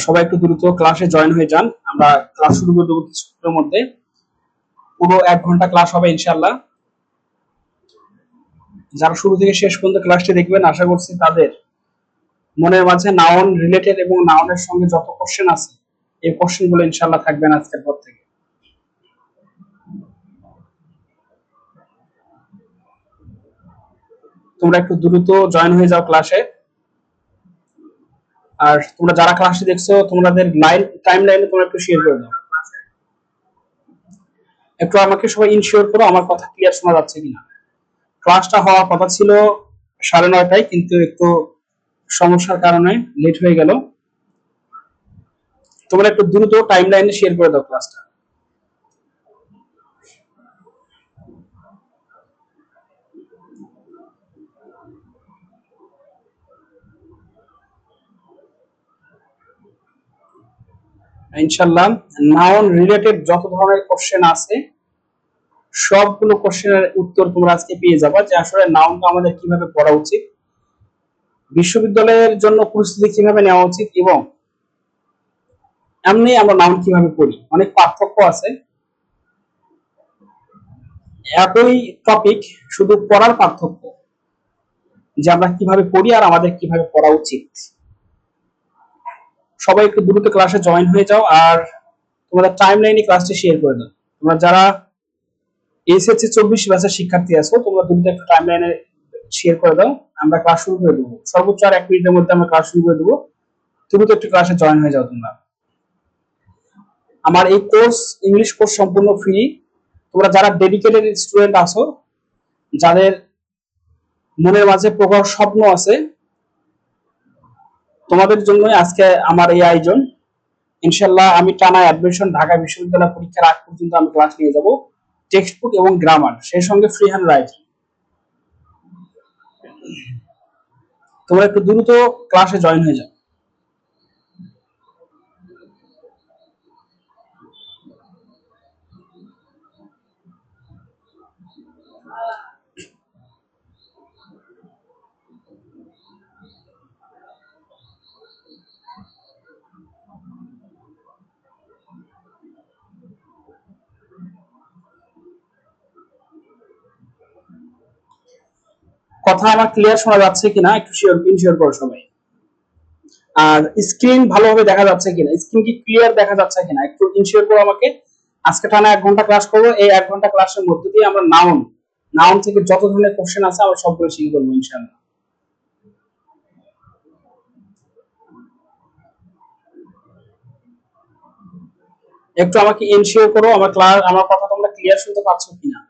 সবাই একটু দ্রুত ক্লাসে জয়েন হয়ে যান। আমরা ক্লাস শুরু করে দেবো কিছুক্ষণের মধ্যে। পুরো 1 ঘন্টা ক্লাস হবে ইনশাআল্লাহ। যারা শুরু থেকে শেষ পর্যন্ত ক্লাসটি দেখবেন, আশা করছি তাদের মনের মাঝে নাউন রিলেটেড এবং নাউনের সঙ্গে যত কোশ্চেন আছে এই কোশ্চেন গুলো ইনশাআল্লাহ থাকবেন আজকের পর থেকে। তোমরা একটু দ্রুত জয়েন হয়ে যাও ক্লাসে। আর তোমরা যারা ক্লাসটি দেখছো তোমাদের টাইম লাইনে তোমরা একটু শেয়ার করে দাও। একটু আমাকে সবাই ইনশিওর করো আমার কথা ক্লিয়ার শোনা যাচ্ছে কিনা। ক্লাসটা হওয়ার কথা ছিল 9:30টায়, কিন্তু একটু সমস্যার কারণে লেট হয়ে গেল। তোমরা একটু দ্রুত টাইম লাইনে শেয়ার করে দাও ক্লাসটা। ইনশাআল্লাহ নাউন রিলেটেড যত ধরনের কোশ্চেন আছে সবগুলো কোশ্চেনের উত্তর তোমরা আজকে পেয়ে যাবে, যে আসলে নাউনটা আমাদের কিভাবে পড়া উচিত, বিশ্ববিদ্যালয়ের জন্য প্রস্তুতি কিভাবে নেওয়া উচিত, এবং এমনি আমরা নাউন কিভাবে পড়ি। অনেক পার্থক্য আছে। একই টপিক, শুধু পড়ার পার্থক্য, যে আমরা কিভাবে পড়ি আর আমাদের কিভাবে পড়া উচিত। সবাই একটু দ্রুত ক্লাসে জয়েন হয়ে যাও আর তোমাদের টাইম লাইনে ক্লাসটি শেয়ার করে দাও। তোমরা যারা এসএসসি 24 ব্যাচের শিক্ষার্থী আছো তোমরা দ্রুত একটু টাইম লাইনে শেয়ার করে দাও। আমরা ক্লাস শুরু করে দেবো, সর্বোচ্চ আর 1 মিনিটের মধ্যে আমরা ক্লাস শুরু করে দেবো। দ্রুত একটু ক্লাসে জয়েন হয়ে যাও তোমরা। আমার এই কোর্স, ইংলিশ কোর্স সম্পূর্ণ ফ্রি। তোমরা যারা ডেডিকেটেড স্টুডেন্ট আছো, যাদের মনের মাঝে প্রবল স্বপ্ন আছে, তোমাদের জন্য আজকে আমার এই আয়োজন। ইনশাআল্লাহ আমি টানা অ্যাডমিশন ঢাকা বিশ্ববিদ্যালয় পরীক্ষার আগ পর্যন্ত আমি ক্লাস নিয়ে যাব, টেক্সট বুক এবং গ্রামার, সেই সঙ্গে ফ্রি হ্যান্ড রাইটিং। তোমরা একটু দ্রুত ক্লাসে জয়েন হয়ে যাও। কথা আমার ক্লিয়ার শোনা যাচ্ছে কিনা একটু ইনশিওর করো সবাই। আর স্ক্রিন ভালোভাবে দেখা যাচ্ছে কিনা, স্ক্রিন কি ক্লিয়ার দেখা যাচ্ছে কিনা একটু ইনশিওর করো আমাকে। আজকে টানা 1 ঘন্টা ক্লাস করবো। এই 1 ঘন্টা ক্লাসের মধ্যে দিয়ে আমরা নাউন থেকে যত ধরনের কোশ্চেন আছে আমরা সবগুলো শিখে ফেলবো ইনশাআল্লাহ। একটু আমাকে ইনশিওর করো আমার কথা তোমরা ক্লিয়ার শুনতে পাচ্ছ কিনা।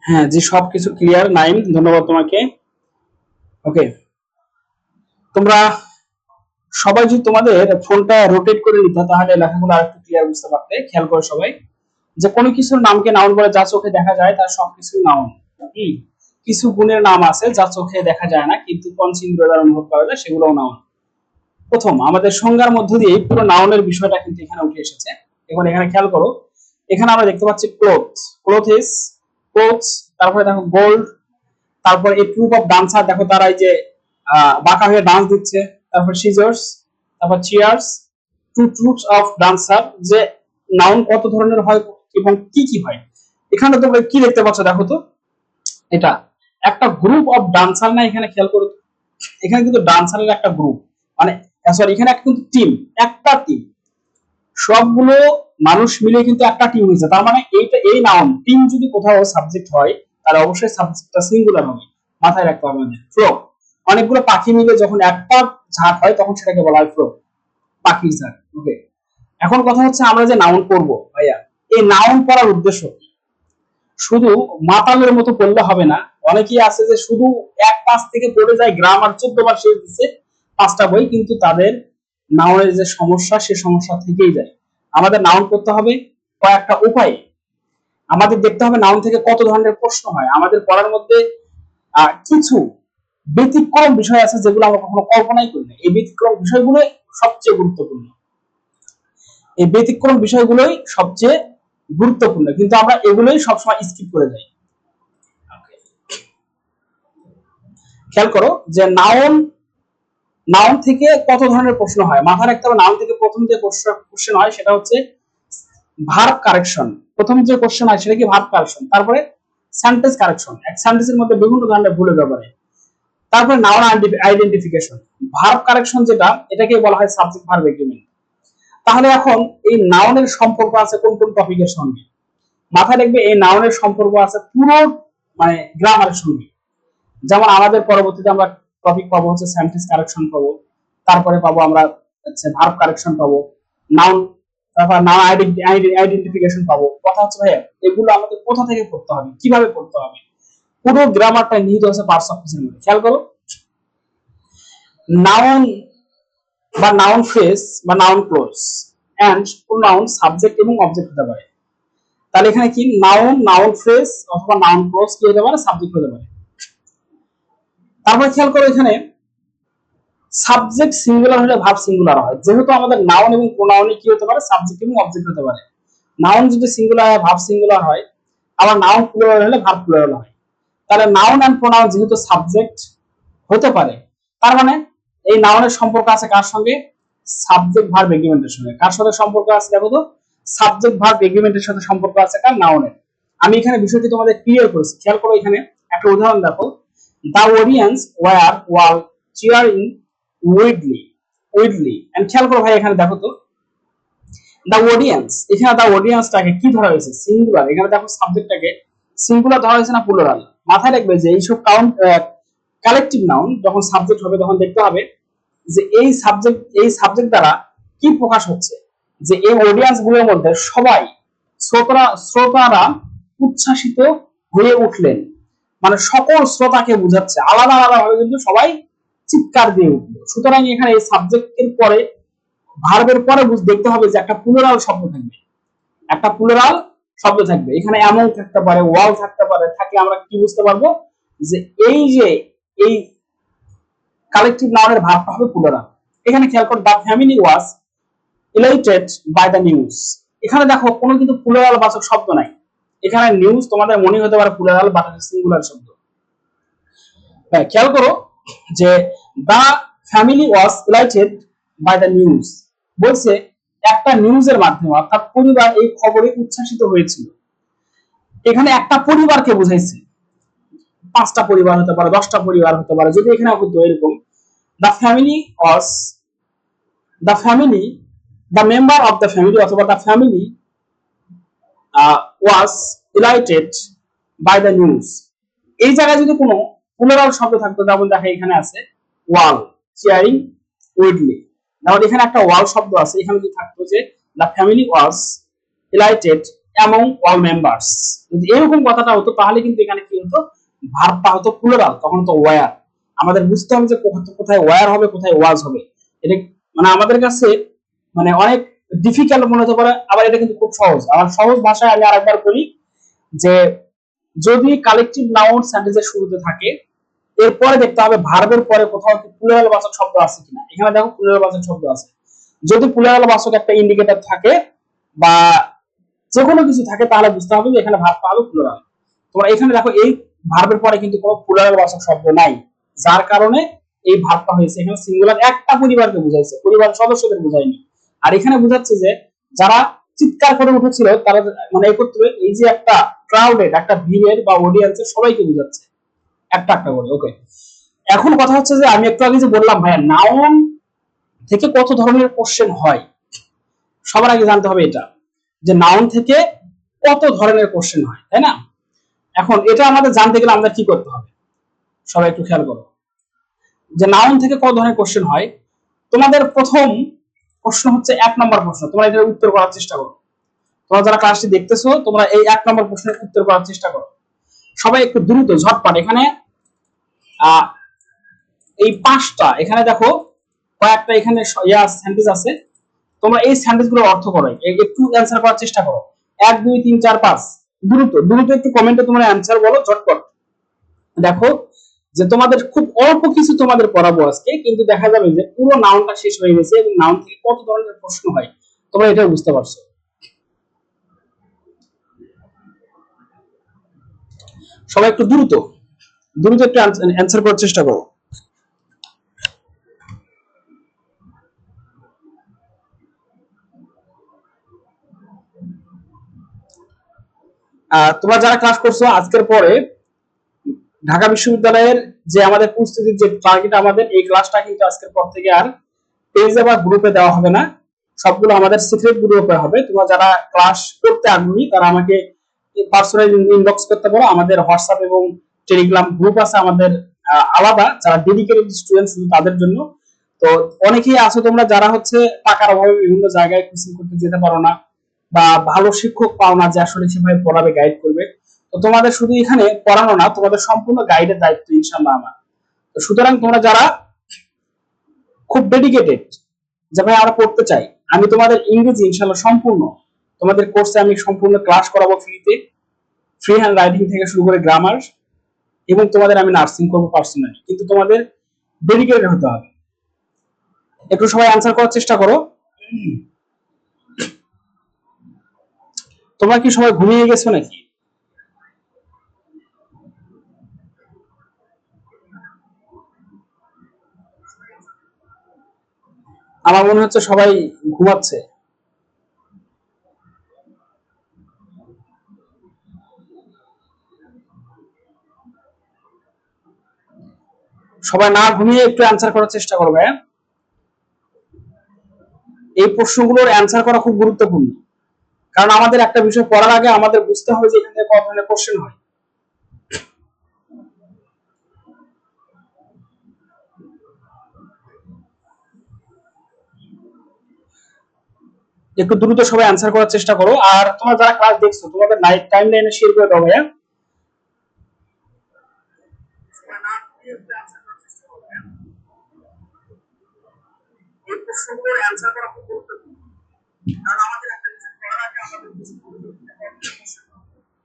হ্যাঁ জি, সবকিছু ক্লিয়ার। নাইম, ধন্যবাদ তোমাকে। ওকে, তোমরা সবাই যদি তোমাদের ফোনটা রোটেট করে নিতে তাহলে লেখাগুলো আরেকটু ক্লিয়ার বুঝতে পারতে। খেয়াল করো সবাই, যে কোনো কিছুর নামকে নাউন বলে যা চোখে দেখা যায় তার সবকিছুই নাউন। কিছু গুণের নাম আছে যা চোখে দেখা যায় না কিন্তু পঞ্চেন্দ্রিয় দ্বারা অনুভব করা যায়, সেগুলোও নাউন। প্রথম আমাদের সংজ্ঞার মধ্য দিয়ে পুরো নাউনের বিষয়টা কিন্তু এখানে উঠে এসেছে। এখন এখানে খেয়াল করো, এখানে আমরা দেখতে পাচ্ছি ক্লোথস, তারপরে দেখো গোল্ড, তারপর এই ট্রুপ অফ ডান্সার, দেখো তারা এই যে বাঁকা হয়ে ডান্স দিচ্ছে। তারপর সিজার্স, তারপর cheers, two troops of dancer, যে নাউন কত ধরনের হয় এবং কি কি হয়। এখানে তোমরা কি দেখতে পাচ্ছ দেখো তো, এটা একটা গ্রুপ অফ ডান্সার না, এখানে খেয়াল করো। এখানে কিন্তু ডান্সারের একটা গ্রুপ, মানে সরি এখানে কিন্তু একটা টিম, সবগুলো মানুষ মিলে কিন্তু একটা টিম হয়েছে। তার মানে এই নাউন টিম যদি কোথাও সাবজেক্ট হয় তাহলে অবশ্যই সাবজেক্টটা সিঙ্গুলার হবে। মাথায় রাখতে হবে আমাদের। ফ্লোক, অনেকগুলো পাখি মিলে যখন একটা ঝাঁক হয় তখন সেটাকে বলা হয় ফ্লোক, পাখির ঝাঁক। ওকে, এখন কথা হচ্ছে আমরা যে নাউন করব ভাইয়া, এই নাউন পড়ার উদ্দেশ্য কি? শুধু মাতালের মতো পড়লে হবে না। অনেকেই আছে যে শুধু এক পাশ থেকে পড়ে যায়, গ্রামার 14 বার শেষ দিচ্ছে 5টা বই, কিন্তু তাদের নাউনের যে সমস্যা সে সমস্যা থেকেই যায়। আমাদের নাউন করতে হবে কয়েকটা উপায়ে। আমাদের দেখতে হবে নাউন থেকে কত ধরনের প্রশ্ন হয়। আমাদের পড়ার মধ্যে কিছু ব্যতিক্রম বিষয় আছে যেগুলো আমরা কখনো কল্পনাই করি না। এই ব্যতিক্রম বিষয়গুলোই সবচেয়ে গুরুত্বপূর্ণ। এই ব্যতিক্রম বিষয়গুলোই সবচেয়ে গুরুত্বপূর্ণ, কিন্তু আমরা এগুলোই সবসময় স্কিপ করে যাই। খেয়াল করো যে নাউন থেকে কত ধরনের প্রশ্ন হয়। মাথায় রাখতে হবে নাউন থেকে প্রথম যে কোশ্চেন হয় সেটা হচ্ছে ভার্ব কারেকশন। প্রথম যে কোশ্চেন হয় সেটা কি ভার্ব কারেকশন। তারপরে সেন্টেন্স কারেকশন, এক সেন্টেন্সের মধ্যে বিভিন্ন ধরনের ভুল হতে পারে। তারপরে নাউন আইডেন্টিফিকেশন। ভার্ব কারেকশন যেটা, এটাকে বলা হয় সাবজেক্ট ভার্ব এগ্রিমেন্ট। তাহলে এখন এই নাউনের সম্পর্ক আছে কোন কোন টপিকের সঙ্গে? মাথায় রাখবে এই নাউনের সম্পর্ক আছে পুরো মানে গ্রামারের সঙ্গে। যেমন আমাদের পরবর্তীতে আমরা টপিক পাবো হচ্ছে সেন্টেন্স কারেকশন পাবো, তারপরে পাবো আমরা হচ্ছে ভার্ব কারেকশন পাবো, নাউন, তারপর নাউন আইডেন্টিফিকেশন পাবো। কথা হচ্ছে ভাইয়া এগুলো আমাদের কোথা থেকে পড়তে হবে, কিভাবে পড়তে হবে, পুরো গ্রামারটা নিহিত আছে পার্টস অফ স্পিচের মধ্যে। খেয়াল করো, নাউন বা নাউন ফ্রেজ বা noun clause and pronoun subject এবং অবজেক্ট হতে পারে। তাহলে এখানে কি নাউন ফ্রেজ অথবা নাউন ক্লোজ কি হতে পারে, সাবজেক্ট হতে পারে। তারপরে খেয়াল করো এখানে সাবজেক্ট সিঙ্গুলার হলে ভার্ব সিঙ্গুলার হয়। যেহেতু আমাদের নাউন এবং প্রোনাউনে কি হতে পারে, সাবজেক্ট এবং অবজেক্ট হতে পারে। নাউন যদি সিঙ্গুলার হয় ভার্ব সিঙ্গুলার হয়, আবার নাউন প্লুরাল হলে ভার্ব প্লুরাল হয়। তাহলে নাউন এন্ড প্রোনাউন যেহেতু সাবজেক্ট হতে পারে, তার মানে এই নাউনের সম্পর্ক আছে কার সঙ্গে, সাবজেক্ট ভার্ব এগ্রিমেন্টের সঙ্গে। কার সাথে সম্পর্ক আছে দেখো তো, সাবজেক্ট ভার্ব এগ্রিমেন্টের সাথে সম্পর্ক আছে কার, নাউনের। আমি এখানে বিষয়টি তোমাদের ক্লিয়ার করেছি। খেয়াল করো এখানে একটা উদাহরণ দেখো, the audience were all cheering wildly and খেয়াল করো ভাই এখানে দেখো তো দ্য অডিয়েন্স, এখানে দ্য অডিয়েন্সটাকে কি ধরা হয়েছে, সিঙ্গুলার। এখানে দেখো সাবজেক্টটাকে সিঙ্গুলার ধরা হয়েছে না প্লুরাল। মাথায় রাখবে যে এইসব কালেকটিভ নাউন যখন সাবজেক্ট হবে তখন দেখতে হবে যে এই সাবজেক্ট দ্বারা কি প্রকাশ হচ্ছে, যে এই অডিয়েন্স গুলোর মধ্যে সবাই শ্রোতারা উচ্ছ্বাসিত হয়ে উঠলেন, মানে সকল শ্রোতাকে বোঝাচ্ছে, আলাদা আলাদা ভাবে কিন্তু সবাই চিৎকার দিয়ে উঠলো। সুতরাং এখানে এই সাবজেক্টের পরে ভার্বের পরে দেখতে হবে যে একটা প্লুরাল শব্দ থাকবে, একটা প্লুরাল শব্দ থাকবে। এখানে এমন থাকতে পারে, ওয়াল থাকতে পারে, থাকলে আমরা কি বুঝতে পারবো যে এই কালেকটিভ নাউনের ভার্বটা হবে প্লুরাল। এখানে খেয়াল করো, the family was elated by the news. এখানে দেখো কোনো কিন্তু প্লুরাল বাচক শব্দ নাই। এখানে নিউজ তোমাদের মনে হতে পারে প্লুরাল, বাট সিঙ্গুলার শব্দ। খেয়াল করো যে the family was elated by the news বলছে একটা নিউজের মাধ্যমে, অর্থাৎ পরিবার এই খবরে উচ্ছ্বাসিত হয়েছিল। এখানে একটা পরিবারকে বুঝাইছে, 5টা পরিবার হতে পারে, 10টা পরিবার হতে পারে। যদি এখানে হতো এরকম, the family was the member of the family অথবা the family was elated by the news, এই জায়গায় যদি কোনো প্লুরাল শব্দ থাকতো, যেমন দেখো এখানে আছে ওয়াল চিয়ারিং উইডলি, তাহলে এখানে একটা ওয়াল শব্দ আছে, এখানে যদি থাকতো যে the family was elated among all members, যদি এরকম কথাটা হতো তাহলে কিন্তু এখানে কি হতো, ভার্বটা হতো প্লুরাল, তখন তো ওয়্যার। আমাদের বুঝতে হবে যে কোথায় ওয়্যার হবে, কোথায় ওয়াজ হবে। এটা মানে আমাদের কাছে মানে অনেক ডিফিকাল্ট মনে হতে পারে, আবার এটা কিন্তু খুব সহজ। আমার সহজ ভাষায় আমি আরেকবার বলি যে যদি কালেকটিভ নাউন সেন্টেন্সের শুরুতে থাকে, এরপরে দেখতে হবে ভার্বের পরে কোথাও কি প্লুরাল বাচক শব্দ আছে কিনা। এখানে দেখো প্লুরাল বাচক শব্দ আছে। যদি প্লুরাল বাচক একটা ইন্ডিকেটর থাকে বা যে কোনো কিছু থাকে, তাহলে বুঝতে হবে যে এখানে ভার্বটা হবে প্লুরাল। তোমরা এখানে দেখো এই ভার্বের পরে কিন্তু কোনো প্লুরাল বাচক শব্দ নাই, যার কারণে এই ভার্বটা হয়েছে এখানে সিঙ্গুলার, একটা পরিবারকে বুঝাইছে, পরিবার সদস্যদের বুঝায়নি। আর এখানে বুঝাচ্ছে যে যারা চিৎকার করে উঠেছিল তারা মানে একত্রে, এই যে একটা ক্রাউডেড, একটা ভিড়ের বা অডিয়েন্সের সবাইকে বুঝাচ্ছে একটা একটা করে। ওকে, এখন কথা হচ্ছে যে আমি একটু আগে যে বললাম ভাইয়া নাউন থেকে কত ধরনের কোশ্চেন হয়, সবার আগে জানতে হবে এটা যে নাউন থেকে কত ধরনের কোশ্চেন হয়, তাই না? এখন এটা আমাদের জানতে গেলে আমাদের কি করতে হবে, সবাই একটু খেয়াল করো যে নাউন থেকে কত ধরনের কোশ্চেন হয়। তোমাদের প্রথম প্রশ্ন হচ্ছে 1 নম্বর প্রশ্ন, তোমরা এটার উত্তর করার চেষ্টা করো। তোমরা যারা ক্লাসটি দেখতেছো তোমরা এই 1 নম্বর প্রশ্নের উত্তর করার চেষ্টা করো। সবাই একটু দ্রুত ঝটপট। এখানে এই 5টা এখানে দেখো কয়েকটা এখানে সেন্টেন্স আছে, তোমরা এই সেন্টেন্স গুলোর অর্থ করো, একটু অ্যান্সার করার চেষ্টা করো। 1 2 3 4 5 দ্রুত দ্রুত একটু কমেন্টে তোমরা অ্যান্সার বলো ঝটপট। দেখো যে তোমাদের খুব অল্প কিছু তোমাদের পড়াবো আজকে, কিন্তু দেখা যাবে যে পুরো নাউনটা শেষ হয়ে গেছে এবং নাউন থেকে কত ধরনের প্রশ্ন হয় তোমরা এটা বুঝতে পারছো। সবাই একটু দ্রুত দ্রুত একটু অ্যান্সার করার চেষ্টা করো। তোমরা যারা ক্লাস করছো আজকের পরে ঢাকা বিশ্ববিদ্যালয়ের যে আমাদের প্রস্তুতির যে টার্গেট, আমাদের এই ক্লাসটা কিন্তু আজকের পর থেকে আর পেজে বা গ্রুপে দেওয়া হবে না, সবগুলো আমাদের সিক্রেট গ্রুপে হবে। তোমরা যারা ক্লাস করতে আগ্রহী তারা আমাকে পার্সোনালি ইনবক্স করতে পারো। আমাদের হোয়াটসঅ্যাপ এবং টেলিগ্রাম গ্রুপ আছে আমাদের আলাদা, যারা ডেডিকেটেড স্টুডেন্ট শুধু তাদের জন্য। তো অনেকেই আছো তোমরা যারা হচ্ছে টাকার অভাবে বিভিন্ন জায়গায় কোচিং করতে যেতে পারো না, বা ভালো শিক্ষক পাও না যে আসলে সেভাবে পড়াবে, গাইড করবে। তো তোমাদের শুধু এখানে পড়ানো না, তোমাদের সম্পূর্ণ গাইডের দায়িত্ব ইনশাআল্লাহ আমার। তো সুতরাং তোমরা যারা খুব ডেডিকেটেড যে ভাই আমরা পড়তে চাই, আমি তোমাদের ইংরেজি ইনশাআল্লাহ সম্পূর্ণ তোমাদের কোর্সে আমি সম্পূর্ণ ক্লাস করাবো ফ্রিতে, ফ্রি হ্যান্ড রাইটিং থেকে শুরু করে গ্রামার, এবং তোমাদের আমি নার্সিং করবো পার্সোনালি। কিন্তু তোমাদের ডেডিকেটেড হতে হবে। একটু সবাই অ্যান্সার করার চেষ্টা করো। তোমরা কি সবাই ঘুমিয়ে গেছো নাকি? আমার মনে হচ্ছে সবাই ঘুমাচ্ছে। সবাই না ঘুমিয়ে একটু অ্যান্সার করার চেষ্টা করবে। এই প্রশ্নগুলোর অ্যান্সার করা খুব গুরুত্বপূর্ণ, কারণ আমাদের একটা বিষয় পড়ার আগে আমাদের বুঝতে হবে যে এখানে কত ধরনের কোশ্চেন হয়। একটু দ্রুত সবাই অ্যান্সার করার চেষ্টা করো। আর তোমরা যারা ক্লাস দেখছো তোমাদের নাইট টাইম লাইনে শেয়ার করে দাও ভাইয়া।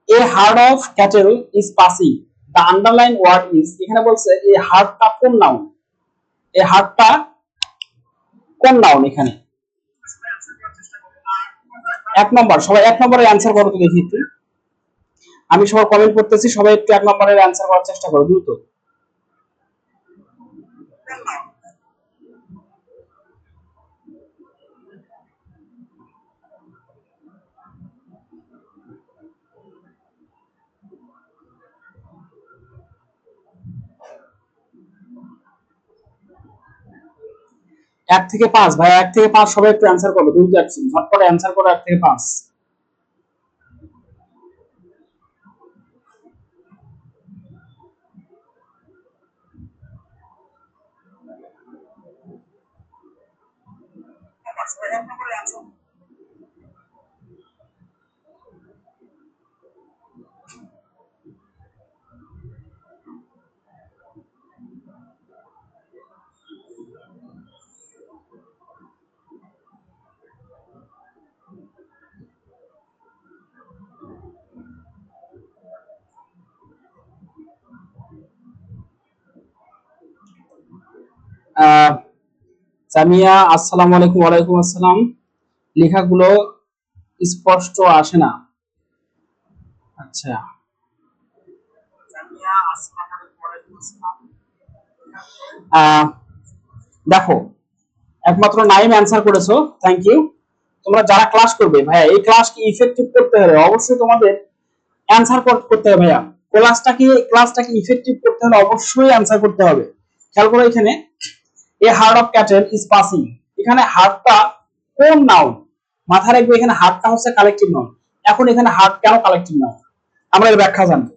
A herd of cattle is passing. The underline word is, এখানে বলছে এই হার্ডটা কোন নাউন, এই হার্ডটা কোন নাউন এখানে। 1 নম্বর, সবাই 1 নম্বরের অ্যান্সার করো তো দেখি একটু। আমি সবার কমেন্ট করতেছি, সবাই একটু 1 নম্বরের অ্যান্সার করার চেষ্টা করো দ্রুত। এক থেকে পাঁচ ভাই, 1 থেকে 5 সবাই একটু অ্যান্সার করো দ্রুত, ঝটপট অ্যান্সার করো 1 থেকে 5। সামিয়া আসসালামু আলাইকুম। ওয়ালাইকুম আসসালাম। লেখাগুলো স্পষ্ট আসে না। আচ্ছা, দেখো একমাত্র নাইম অ্যান্সার করেছো, থ্যাংক ইউ। তোমরা যারা ক্লাস করবে ভাইয়া, এই ক্লাস কি ইফেক্টিভ করতে হবে অবশ্যই তোমাদের অ্যান্সার করতে হবে ভাইয়া। ক্লাসটাকে ইফেক্টিভ করতে হলে অবশ্যই অ্যান্সার করতে হবে। খেয়াল করো এখানে a herd of cattle is passing, এখানে হার্ডটা কোন নাউন, মাথায় রাখবে এখানে হার্ডটা হচ্ছে কালেকটিভ নাউন। এখন এখানে হার্ড কেন কালেকটিভ নাউন আমরা এর ব্যাখ্যা জানবো।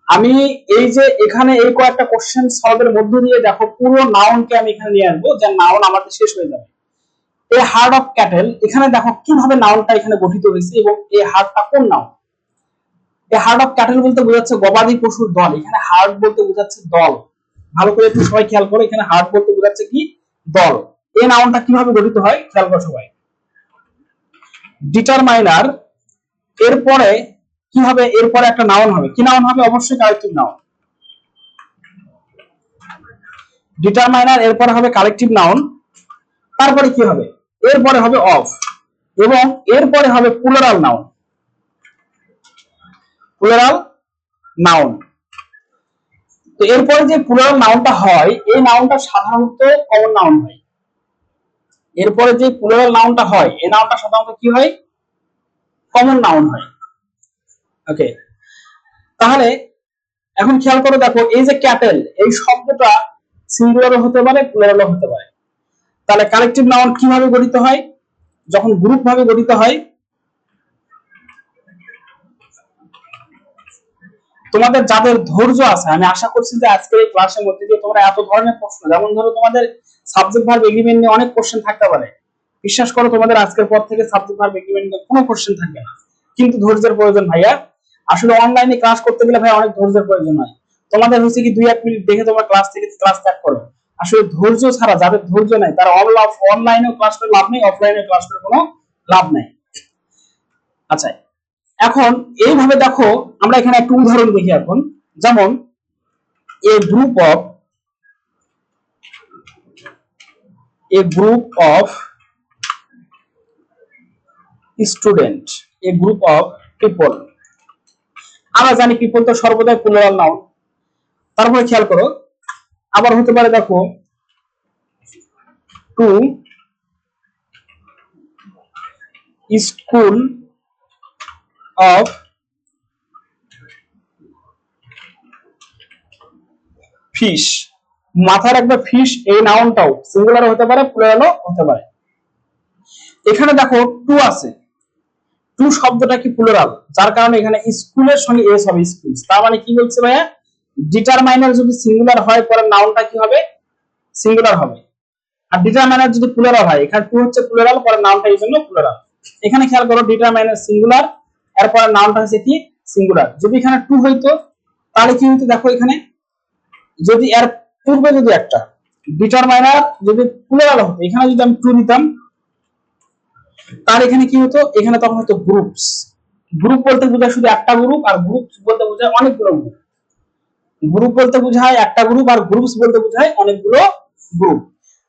আমি এই যে এখানে এই কয়েকটা কোশ্চেন সলভের মধ্য দিয়ে দেখো পুরো নাউনকে আমি এখানে নিয়ে আসবো, যে নাউন আমাদের শেষ হয়ে যাবে। এ হার্ড অফ ক্যাটেল, এখানে দেখো কিভাবে নাউনটা এখানে গঠিত হয়েছে এবং এই হার্ডটা কোন নাউন। এই হার্ড অফ ক্যাটেল বলতে বোঝাচ্ছে গবাদি পশুর দল, এখানে হার্ড বলতে বোঝাচ্ছে দল। ভালো করে একটু সবাই খেয়াল করো, এখানে হার্ড বলতে বোঝাচ্ছে কি দল। এই নাউনটা কিভাবে গঠিত হয় খেয়াল করো সবাই। ডিটারমাইনার এরপরে কি হবে, এরপরে একটা নাউন হবে, কি নাউন হবে, অবশ্যই কালেক্টিভ নাউন। ডিটারমাইনার এরপরে হবে কালেক্টিভ নাউন, তারপরে কি হবে, এরপরে হবে অফ, এবং এরপরে হবে প্লুরাল নাউন। Plural noun. তো এরপরে যে প্লুরাল নাউনটা হয়, এই নাউনটা সাধারণত কমন নাউন হয়। এরপরে যে প্লুরাল নাউনটা হয়, এই নাউনটা সাধারণত কি হয়, কমন নাউন হয়। ওকে, তাহলে এখন খেয়াল করে দেখো, এই যে ক্যাটেল, এই শব্দটা সিঙ্গুলারও হতে পারে প্লুরালও হতে পারে। তাহলে কালেক্টিভ নাউন কিভাবে গঠিত হয়, যখন গ্রুপ ভাবে গঠিত হয়। তোমাদের যাদের ধৈর্য আছে, আমি আশা করছি যে আজকের এই ক্লাসের মধ্যে দিয়ে তোমরা এত ধরনের প্রশ্ন, যেমন ধরো তোমাদের সাবজেক্ট ভার্ব এগ্রিমেন্ট নিয়ে অনেক কোশ্চেন থাকতে পারে, বিশ্বাস করো তোমাদের আজকের পর থেকে সাবজেক্ট ভার্ব এগ্রিমেন্ট নিয়ে কোনো কোশ্চেন থাকবে না, কিন্তু ধৈর্যের প্রয়োজন ভাইয়া। আসলে অনলাইনে ক্লাস করতে গেলে ভাই অনেক ধৈর্যের প্রয়োজন হয়। তোমাদের হচ্ছে কি 2-1 মিনিট দেখে তোমার ক্লাস থেকে ক্লাস ত্যাগ করো। আসলে ধৈর্য ছাড়া, যাদের ধৈর্য নাই তারা অনলাইনেও ক্লাস করে লাভ নেই, অফলাইনেও ক্লাস করে কোনো লাভ নাই। আচ্ছা, এখন এইভাবে দেখো, আমরা এখানে একটা উদাহরণ দেখি এখন। যেমন a group of student, a group of people. আমরা জানি পিপল তো সর্বদাই প্লুরাল নাউন। তারপরে খেয়াল করো, আবার হতে পারে দেখো টু স্কুল অফ ফিশ। মাথায় রাখবে ফিশ এই নাউনটাও সিঙ্গুলার হতে পারে প্লুরালও হতে পারে। এখানে দেখো টু আছে, টু শব্দটা কি প্লুরাল, যার কারণে এখানে স্কুলের সঙ্গে এস হবে স্কুলস। তার মানে কি বলছে ভাইয়া, ডিটারমাইনার যদি সিঙ্গুলার হয় পরে নাউনটা কি হবে, সিঙ্গুলার হবে। আর ডিটারমাইনার যদি প্লুরাল হয়, এখানে টু হচ্ছে প্লুরাল, পরে নাউনটা এই জন্য প্লুরাল। এখানে খেয়াল করো, ডিটারমাইনার সিঙ্গুলার, এরপরে নাউনটা হচ্ছে কি সিঙ্গুলার। যদি এখানে টু হইতো তাহলে কি হইতো, দেখো এখানে যদি এর পূর্বে যদি একটা ডিটারমাইনার যদি প্লুরাল হতো, এখানে যদি আমি টু নিতাম তার এখানে কি হতো, এখানে তখন হতো গ্রুপস। গ্রুপ বলতে বোঝায় শুধু একটা গ্রুপ, আর গ্রুপস বলতে বোঝায় অনেকগুলো গ্রুপ। গ্রুপ বলতে বোঝায় একটা গ্রুপ, আর গ্রুপস বলতে বোঝায় অনেকগুলো গ্রুপ।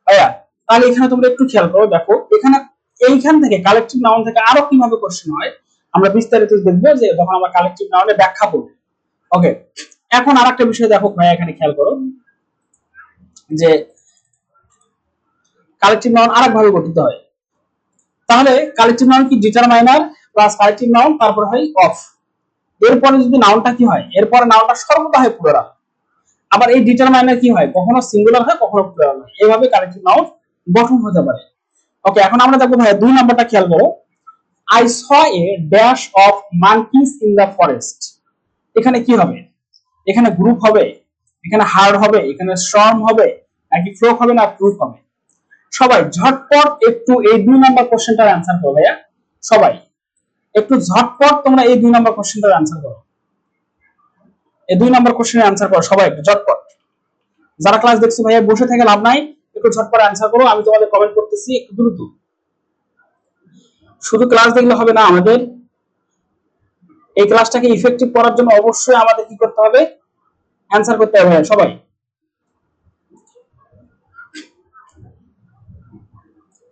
আচ্ছা, তাহলে এখানে তোমরা একটু খেয়াল করো, দেখো এখানে এইখান থেকে কালেকটিভ নাউন থেকে আরো কিভাবে কোশ্চেন হয় আমরা বিস্তারিত দেখবো, যে যখন আমরা কালেকটিভ নাউনের ব্যাখ্যা করব। ওকে, এখন আরেকটা বিষয় দেখো ভাই, এখানে খেয়াল করো যে কালেকটিভ নাউন আরেক ভাবে গঠিত হয়। তাহলে কালেকটিভ নাউন কি, ডিটারমাইনার প্লাস কালেকটিভ নাউন, তারপর হয় অফ। এরপরে যদি নাউনটা কি হয়, এরপরে নাউনটা সর্বদা হয় প্লুরাল। আবার এই ডিটারমাইনার কি হয়, কখনো সিঙ্গুলার হয় কখনো প্লুরাল হয়। এইভাবে কালেকটিভ নাউন গঠন হতে পারে। ওকে, এখন আমরা দেখবো ভাই 2 নাম্বারটা খেয়াল করো। I saw a dash of monkeys in the forest. এখানে কি হবে, এখানে গ্রুপ হবে, এখানে হার্ড হবে, এখানে স্টর্ম হবে, নাকি ফ্লোক হবে, না প্রুফ হবে। সবাই ঝটপট একটু এই 2 নাম্বার কোশ্চেনটার অ্যানসার করো ভাইয়া। সবাই একটু ঝটপট তোমরা এই 2 নাম্বার কোশ্চেনটার অ্যানসার করো। এই 2 নাম্বার কোশ্চেনের অ্যানসার করো সবাই একটু ঝটপট। যারা ক্লাস দেখছো ভাইয়া বসে থেকে লাভ নাই, একটু ঝটপট অ্যানসার করো, আমি তোমাদের কমেন্ট করতেছি একটু দ্রুত। শুধু ক্লাস দেখলে হবে না, আমাদের এই ক্লাসটাকে ইফেক্টিভ করার জন্য অবশ্যই আমাদের কি করতে হবে, অ্যানসার করতে হবে সবাই।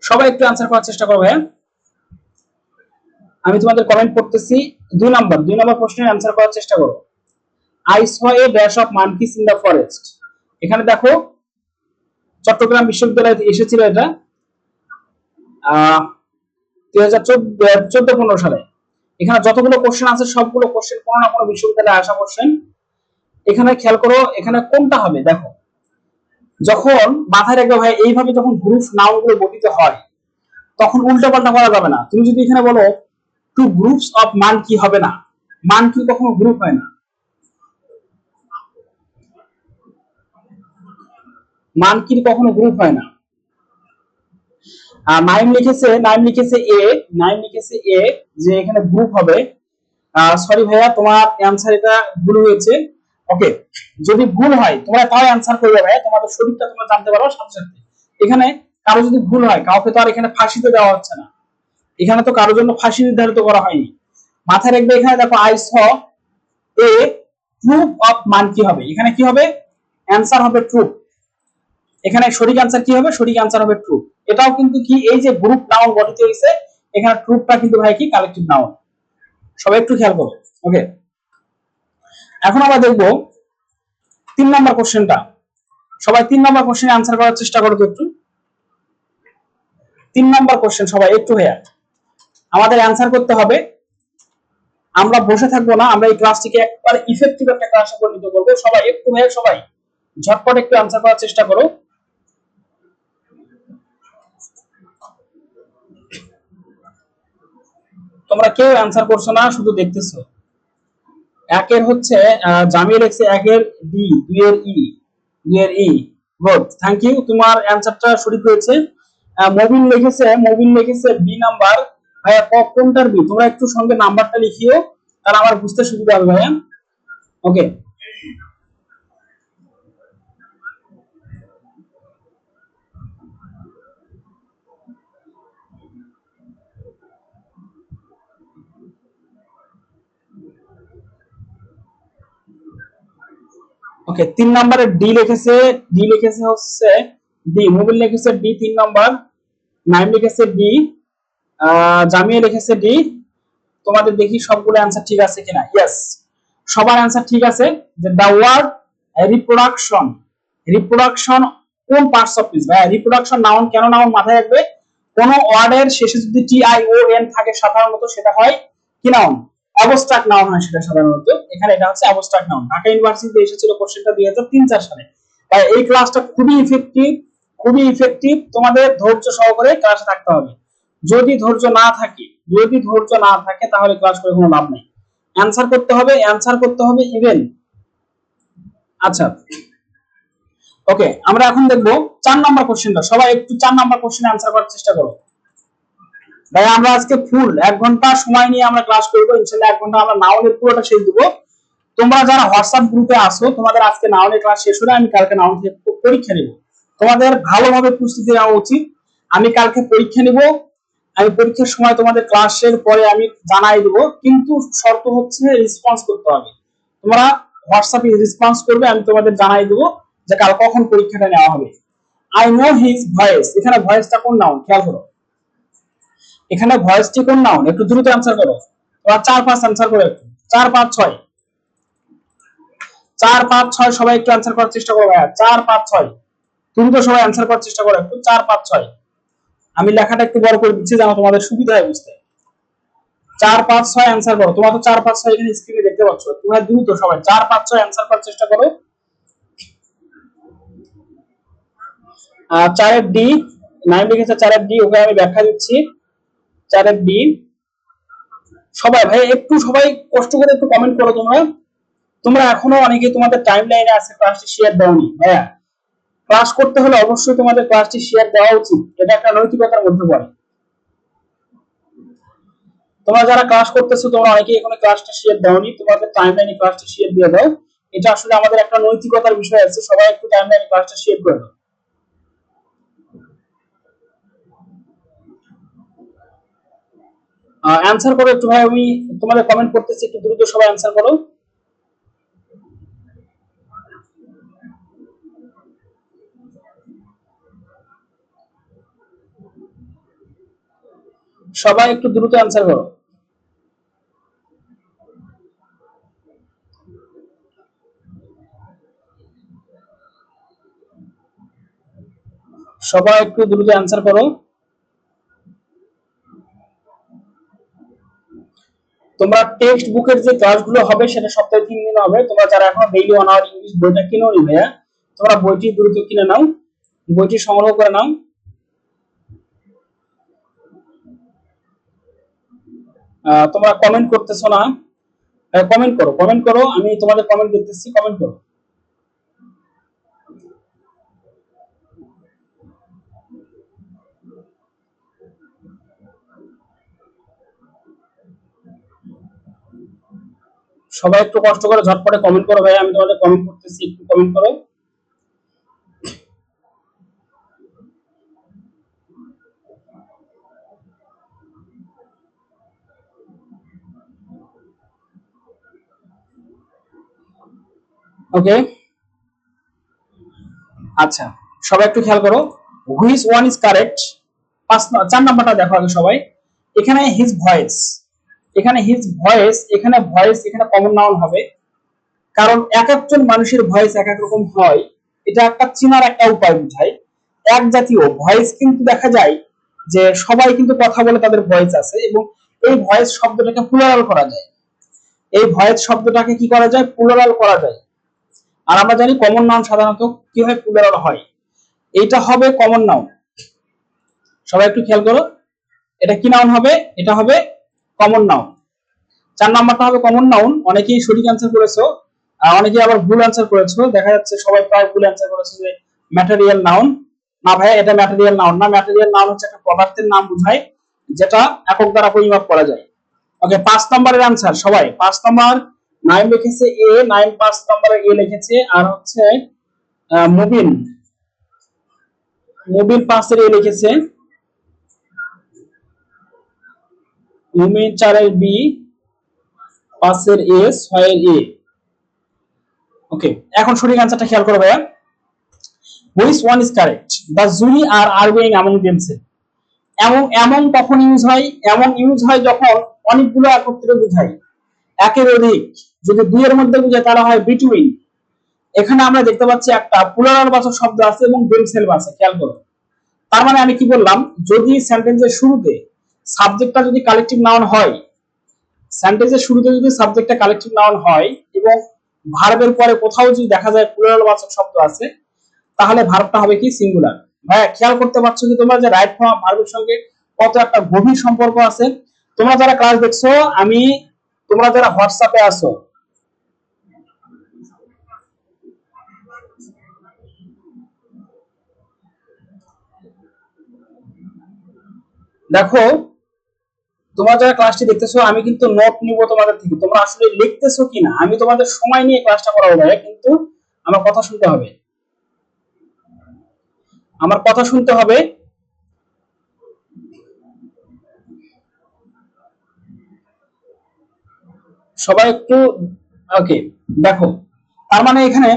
সবাই একটু অ্যানসার করার চেষ্টা করো ভাইয়া, আমি তোমাদের কমেন্ট করতেছি। 2 নাম্বার প্রশ্নের অ্যানসার করার চেষ্টা করো। I saw a dash of monkeys in the forest. এখানে দেখো চট্টগ্রাম বিশ্ববিদ্যালয়ে এসেছিল এটা 2014-15 সালে। এখানে যতগুলো কোশ্চেন আছে সবগুলো কোশ্চেন কোনো না কোনো বিশ্ববিদ্যালয়ে আসা কোশ্চেন। এখানে খেয়াল করো, এখানে কোনটা হবে দেখো, যখন মাথায় রাখবে ভাই এইভাবে যখন গ্রুপ নাউন গুলো গঠিত হয় তখন উল্টা পাল্টা করা যাবে না। তুমি যদি এখানে বলো টু গ্রুপস অফ মানকি, হবে না, মানকি কখনো গ্রুপ হয় না, মানকির কখনো গ্রুপ হয় না। এ, নাইম লিখেছে এ, যে এখানে গ্রুপ হবে। সরি ভাইয়া, তোমার অ্যান্সার এটা ভুল হয়েছে। ওকে, যদি ভুল হয় তোমরা তাও অ্যান্সার করবে ভাইয়া, তোমাদের সঠিকটা তোমরা জানতে পারো সাথে সাথে। এখানে কারো যদি ভুল হয়, কাউকে তো আর এখানে ফাঁসিতে দেওয়া হচ্ছে না, এখানে তো কারোর জন্য ফাঁসি নির্ধারিত করা হয়নি। মাথায় রাখবে, এখানে দেখো I saw A proof of মান কি হবে, এখানে কি হবে, অ্যান্সার হবে ট্রু। এখানে সঠিক অ্যান্সার কি হবে, সঠিক অ্যান্সার হবে ট্রু। এটাও কিন্তু কি, এই যে গ্রুপ নাউন গঠিত হয়েছে, এখানে ট্রুপটা কিন্তু ভাই কি কালেকটিভ নাউন। সবাই একটু খেয়াল করো। ওকে, এখন আমরা দেখবো 3 নম্বর কোশ্চেনটা। সবাই 3 নম্বর কোশ্চেনে আনসার করার চেষ্টা করো তো একটু। 3 নম্বর কোশ্চেন সবাই একটু ভাইয়া আমাদের অ্যান্সার করতে হবে। আমরা বসে থাকবো না, আমরা এই ক্লাসটিকে একবার ইফেক্টিভ একটা ক্লাসে পরিণত করবো। সবাই একটু ভাইয়া, সবাই ঝটপট একটু অ্যান্সার করার চেষ্টা করো। তোমরা কেউ অ্যান্সার করছো না, শুধু দেখতেছো। একের হচ্ছে জামিল লিখছে একের ডি, দুইয়ের ই, দুইয়ের ই। গুড, থ্যাংক ইউ, তোমার অ্যান্সারটা সঠিক হয়েছে। মবিন লিখেছে বি নাম্বার। ভাইয়া কোনটার বি, তোমরা একটু সঙ্গে নাম্বারটা লিখিও, তাহলে আমার বুঝতে সুবিধা হবে ভাইয়া। ওকে, ওকে, 3 নম্বরে ডি লিখেছে হচ্ছে ডি, মুবিন লিখেছে ডি 3 নম্বর, নাইম লিখেছে ডি, জামিয়া লিখেছে ডি। তোমাদের দেখি সবগুলো অ্যান্সার ঠিক আছে কিনা। ইয়েস, সবার অ্যান্সার ঠিক আছে। যে দা ওয়ার্ড রিপ্রোডাকশন, রিপ্রোডাকশন কোন পার্টস অফ স্পিচ, ভাই রিপ্রোডাকশন নাউন, কেন নাউন মাথায় রাখবে, কোন ওয়ার্ডের শেষে যদি টি আই ও এন থাকে সাধারণত সেটা হয় কি নাউন, অ্যাবস্ট্রাক্ট নাউন হয় সেটা সাধারণত। এখানে এটা হচ্ছে অ্যাবস্ট্রাক্ট নাউন। ঢাকা ইউনিভার্সিটিতে এসেছিল কোশ্চেনটা 2003-4 সালে। তাই এই ক্লাসটা খুবই ইফেক্টিভ, খুবই ইফেক্টিভ। তোমাদের ধৈর্য সহকারে ক্লাসে থাকতে হবে। যদি ধৈর্য না থাকে, যদি ধৈর্য না থাকে তাহলে ক্লাস করে কোনো লাভ নেই। অ্যান্সার করতে হবে, অ্যান্সার করতে হবে ইভেন। আচ্ছা, ওকে, আমরা এখন দেখবো 4 নম্বর কোশ্চেনটা। সবাই একটু 4 নম্বর কোশ্চেনে অ্যান্সার করার চেষ্টা করো। ভাই আমরা আজকে ফুল 1 ঘন্টা সময় নিয়ে আমরা ক্লাস করবো ইনশাআল্লাহ। 1 ঘন্টা আমরা নাউনের পুরোটা শেষ দেবো। তোমরা যারা হোয়াটসঅ্যাপ গ্রুপে আসো, তোমাদের আজকে নাউনের ক্লাস শেষ হলে আমি কালকে নাউন থেকে পরীক্ষা নিব। তোমাদের ভালোভাবে প্রস্তুতি নেওয়া উচিত। আমি কালকে পরীক্ষা নিব। আমি পরীক্ষার সময় তোমাদের ক্লাসের পরে আমি জানাই দেবো, কিন্তু শর্ত হচ্ছে রেসপন্স করতে হবে। তোমরা হোয়াটসঅ্যাপে রেসপন্স করবে, আমি তোমাদের জানাই দেবো যে কাল কখন পরীক্ষাটা নেওয়া হবে। আই নো হিজ ভয়েস, এখানে ভয়েসটা কোন নাউন খেয়াল করো। এখানে ভয়েসটি কোন নাউন, একটু দ্রুত অ্যান্সার করো। তোমরা 4-5 অ্যান্সার করো একটু, 4-5-6, 4-5-6 সবাই একটু অ্যান্সার করার চেষ্টা করো ভাইয়া। 4-5-6 দ্রুত সবাই অ্যান্সার করার চেষ্টা করো একটু। 4-5-6 আমি লেখাটা একটু বড় করে দিচ্ছি যেন তোমাদের সুবিধা হয় বুঝতে। 4-5-6 অ্যান্সার করো। তোমরা তো 4-5-6 এখানে স্ক্রিনে দেখতে পাচ্ছ। তোমরা দ্রুত সবাই 4-5-6 অ্যান্সার করার চেষ্টা করো। 4-এর ডি, নাইম লিখেছে 4-এর ডি, ওকে আমি ব্যাখ্যা দিচ্ছি। 4-এর ডি, সবাই ভাই একটু সবাই কষ্ট করে একটু কমেন্ট করো। তোমরা তোমরা এখনো অনেকে তোমাদের টাইম লাইনে আছে, ক্লাসটি শেয়ার দাওনি ভাইয়া। ক্লাস করতে হলে অবশ্যই তোমাদের ক্লাসটি শেয়ার দেওয়া উচিত, এটা একটা নৈতিকতার মধ্যে পড়ে। তোমরা যারা ক্লাস করতেছো, তোমরা অনেকে এখনো ক্লাসটা শেয়ার দাওনি, তোমাদের টাইম লাইনে ক্লাসটা শেয়ার দিয়ে দাও। এটা আসলে আমাদের একটা নৈতিকতার বিষয় আছে, সবাই একটু টাইম লাইনে ক্লাসটা শেয়ার করে দাও। অ্যানসার করো একটু ভাই, আমি তোমাদের কমেন্ট করতেছি, একটু দ্রুত সবাই অ্যানসার করো। সবাই একটু দ্রুত অ্যানসার করো। সবাই একটু দ্রুত অ্যানসার করো। তোমরা টেক্সট বুকের যে ক্লাসগুলো হবে সেটা সপ্তাহে 3 দিন হবে। তোমরা যারা এখন ডেইলি 1 আওয়ার ইংলিশ বইটা কিনো নি ভাইয়া, তোমরা বইটি দ্রুত কিনে নাও, বইটি সংগ্রহ করে নাও। তোমরা কমেন্ট করতেছো না, কমেন্ট করো, কমেন্ট করো, আমি তোমাদের কমেন্ট দেখতেছি, কমেন্ট করো। সবাই একটু কষ্ট করে ঝটপটে কমেন্ট করো ভাই, আমি তোমাদের কমেন্ট করতেছি, একটু কমেন্ট করো। ওকে, আচ্ছা সবাই একটু খেয়াল করো, হুইচ ওয়ান ইজ কারেক্ট। 4 নাম্বারটা দেখো আগে সবাই। এখানে হিজ ভয়েস, এখানে হিজ ভয়েস, এখানে ভয়েস, এখানে কমন নাউন হবে, কারণ এক একজন মানুষের ভয়েস এক এক রকম হয়। এটা একটা চিনার একটা উপায় বুঝায়। এক জাতীয় ভয়েস কিন্তু দেখা যায় যে সবাই কিন্তু কথা বলে, তাদের ভয়েস আছে, এবং এই ভয়েস শব্দটাকে প্লুরাল করা যায়। এই ভয়েস শব্দটাকে কি করা যায়, প্লুরাল করা যায়। আর আমরা জানি কমন নাউন সাধারণত কি হয়, প্লুরাল হয়। এইটা হবে কমন নাউন। সবাই একটু খেয়াল করো, এটা কি নাউন হবে, এটা হবে কমন নাউন। 4 নাম্বারটা হবে কমন নাউন। অনেকেই সঠিক অ্যান্সার করেছো, অনেকেই আবার ভুল অ্যান্সার করেছো, দেখা যাচ্ছে সবাই প্রায় ভুল অ্যান্সার করেছো যে ম্যাটেরিয়াল নাউন। না ভাই, এটা ম্যাটেরিয়াল নাউন না। ম্যাটেরিয়াল নাউন হচ্ছে একটা পদার্থের নাম বোঝায়, যেটা একক দ্বারা পরিমাপ করা যায়। ওকে, 5 নম্বরের অ্যান্সার সবাই। 5 নম্বর নাইম লিখেছে এ, নাইম 5 নম্বরে এ লিখেছে, আর হচ্ছে মুবিন, মুবিন 5 এর এ লিখেছে, মুমিন 4 এর বি, 5 এর এ, 6 এর এ। ওকে, এখন সঠিক অ্যান্সারটা খেয়াল করো ভাইয়া। Which one is correct, the jury are arguing among themselves. এমন এমন কখন ইউজ হয়, এমন ইউজ হয় যখন অনেকগুলো একত্রে বোঝায়, একের অধিক। যদি দুইয়ের মধ্যে বোঝায় তাহলে হয় বিটুইন। এখানে আমরা দেখতে পাচ্ছি একটা প্লুরাল বাচক শব্দ আছে এবং দেমসেলফ আছে, খেয়াল করো। তার মানে আমি কি বললাম, যদি সেন্টেন্সের শুরুতে সাবজেক্টটা যদি কালেকটিভ নাউন হয়, সেন্টেন্সের শুরুতে যদি সাবজেক্টটা কালেকটিভ নাউন হয় এবং ভার্বের পরে কোথাও যদি দেখা যায় প্লুরাল বাচক শব্দ আছে, তাহলে ভার্বটা হবে কি, সিঙ্গুলার। ভাইয়া খেয়াল করতে পারছো কি তোমরা যে রাইট ফর্ম ভার্বের সঙ্গে কত একটা গভীর সম্পর্ক আছে। তোমরা যারা ক্লাস দেখছো, আমি, তোমরা যারা হোয়াটসঅ্যাপে আছো, দেখো তোমরা যারা ক্লাসটি দেখতেছো, আমি কিন্তু নোট নিব তোমাদের থেকে, তোমরা আসলে লিখতেছো কিনা। আমি তোমাদের সময় নিয়ে ক্লাসটা করাবো ভাইয়া, কিন্তু আমার কথা শুনতে হবে, আমার কথা শুনতে হবে। সবাই একটু, ওকে দেখো, তার মানে এখানে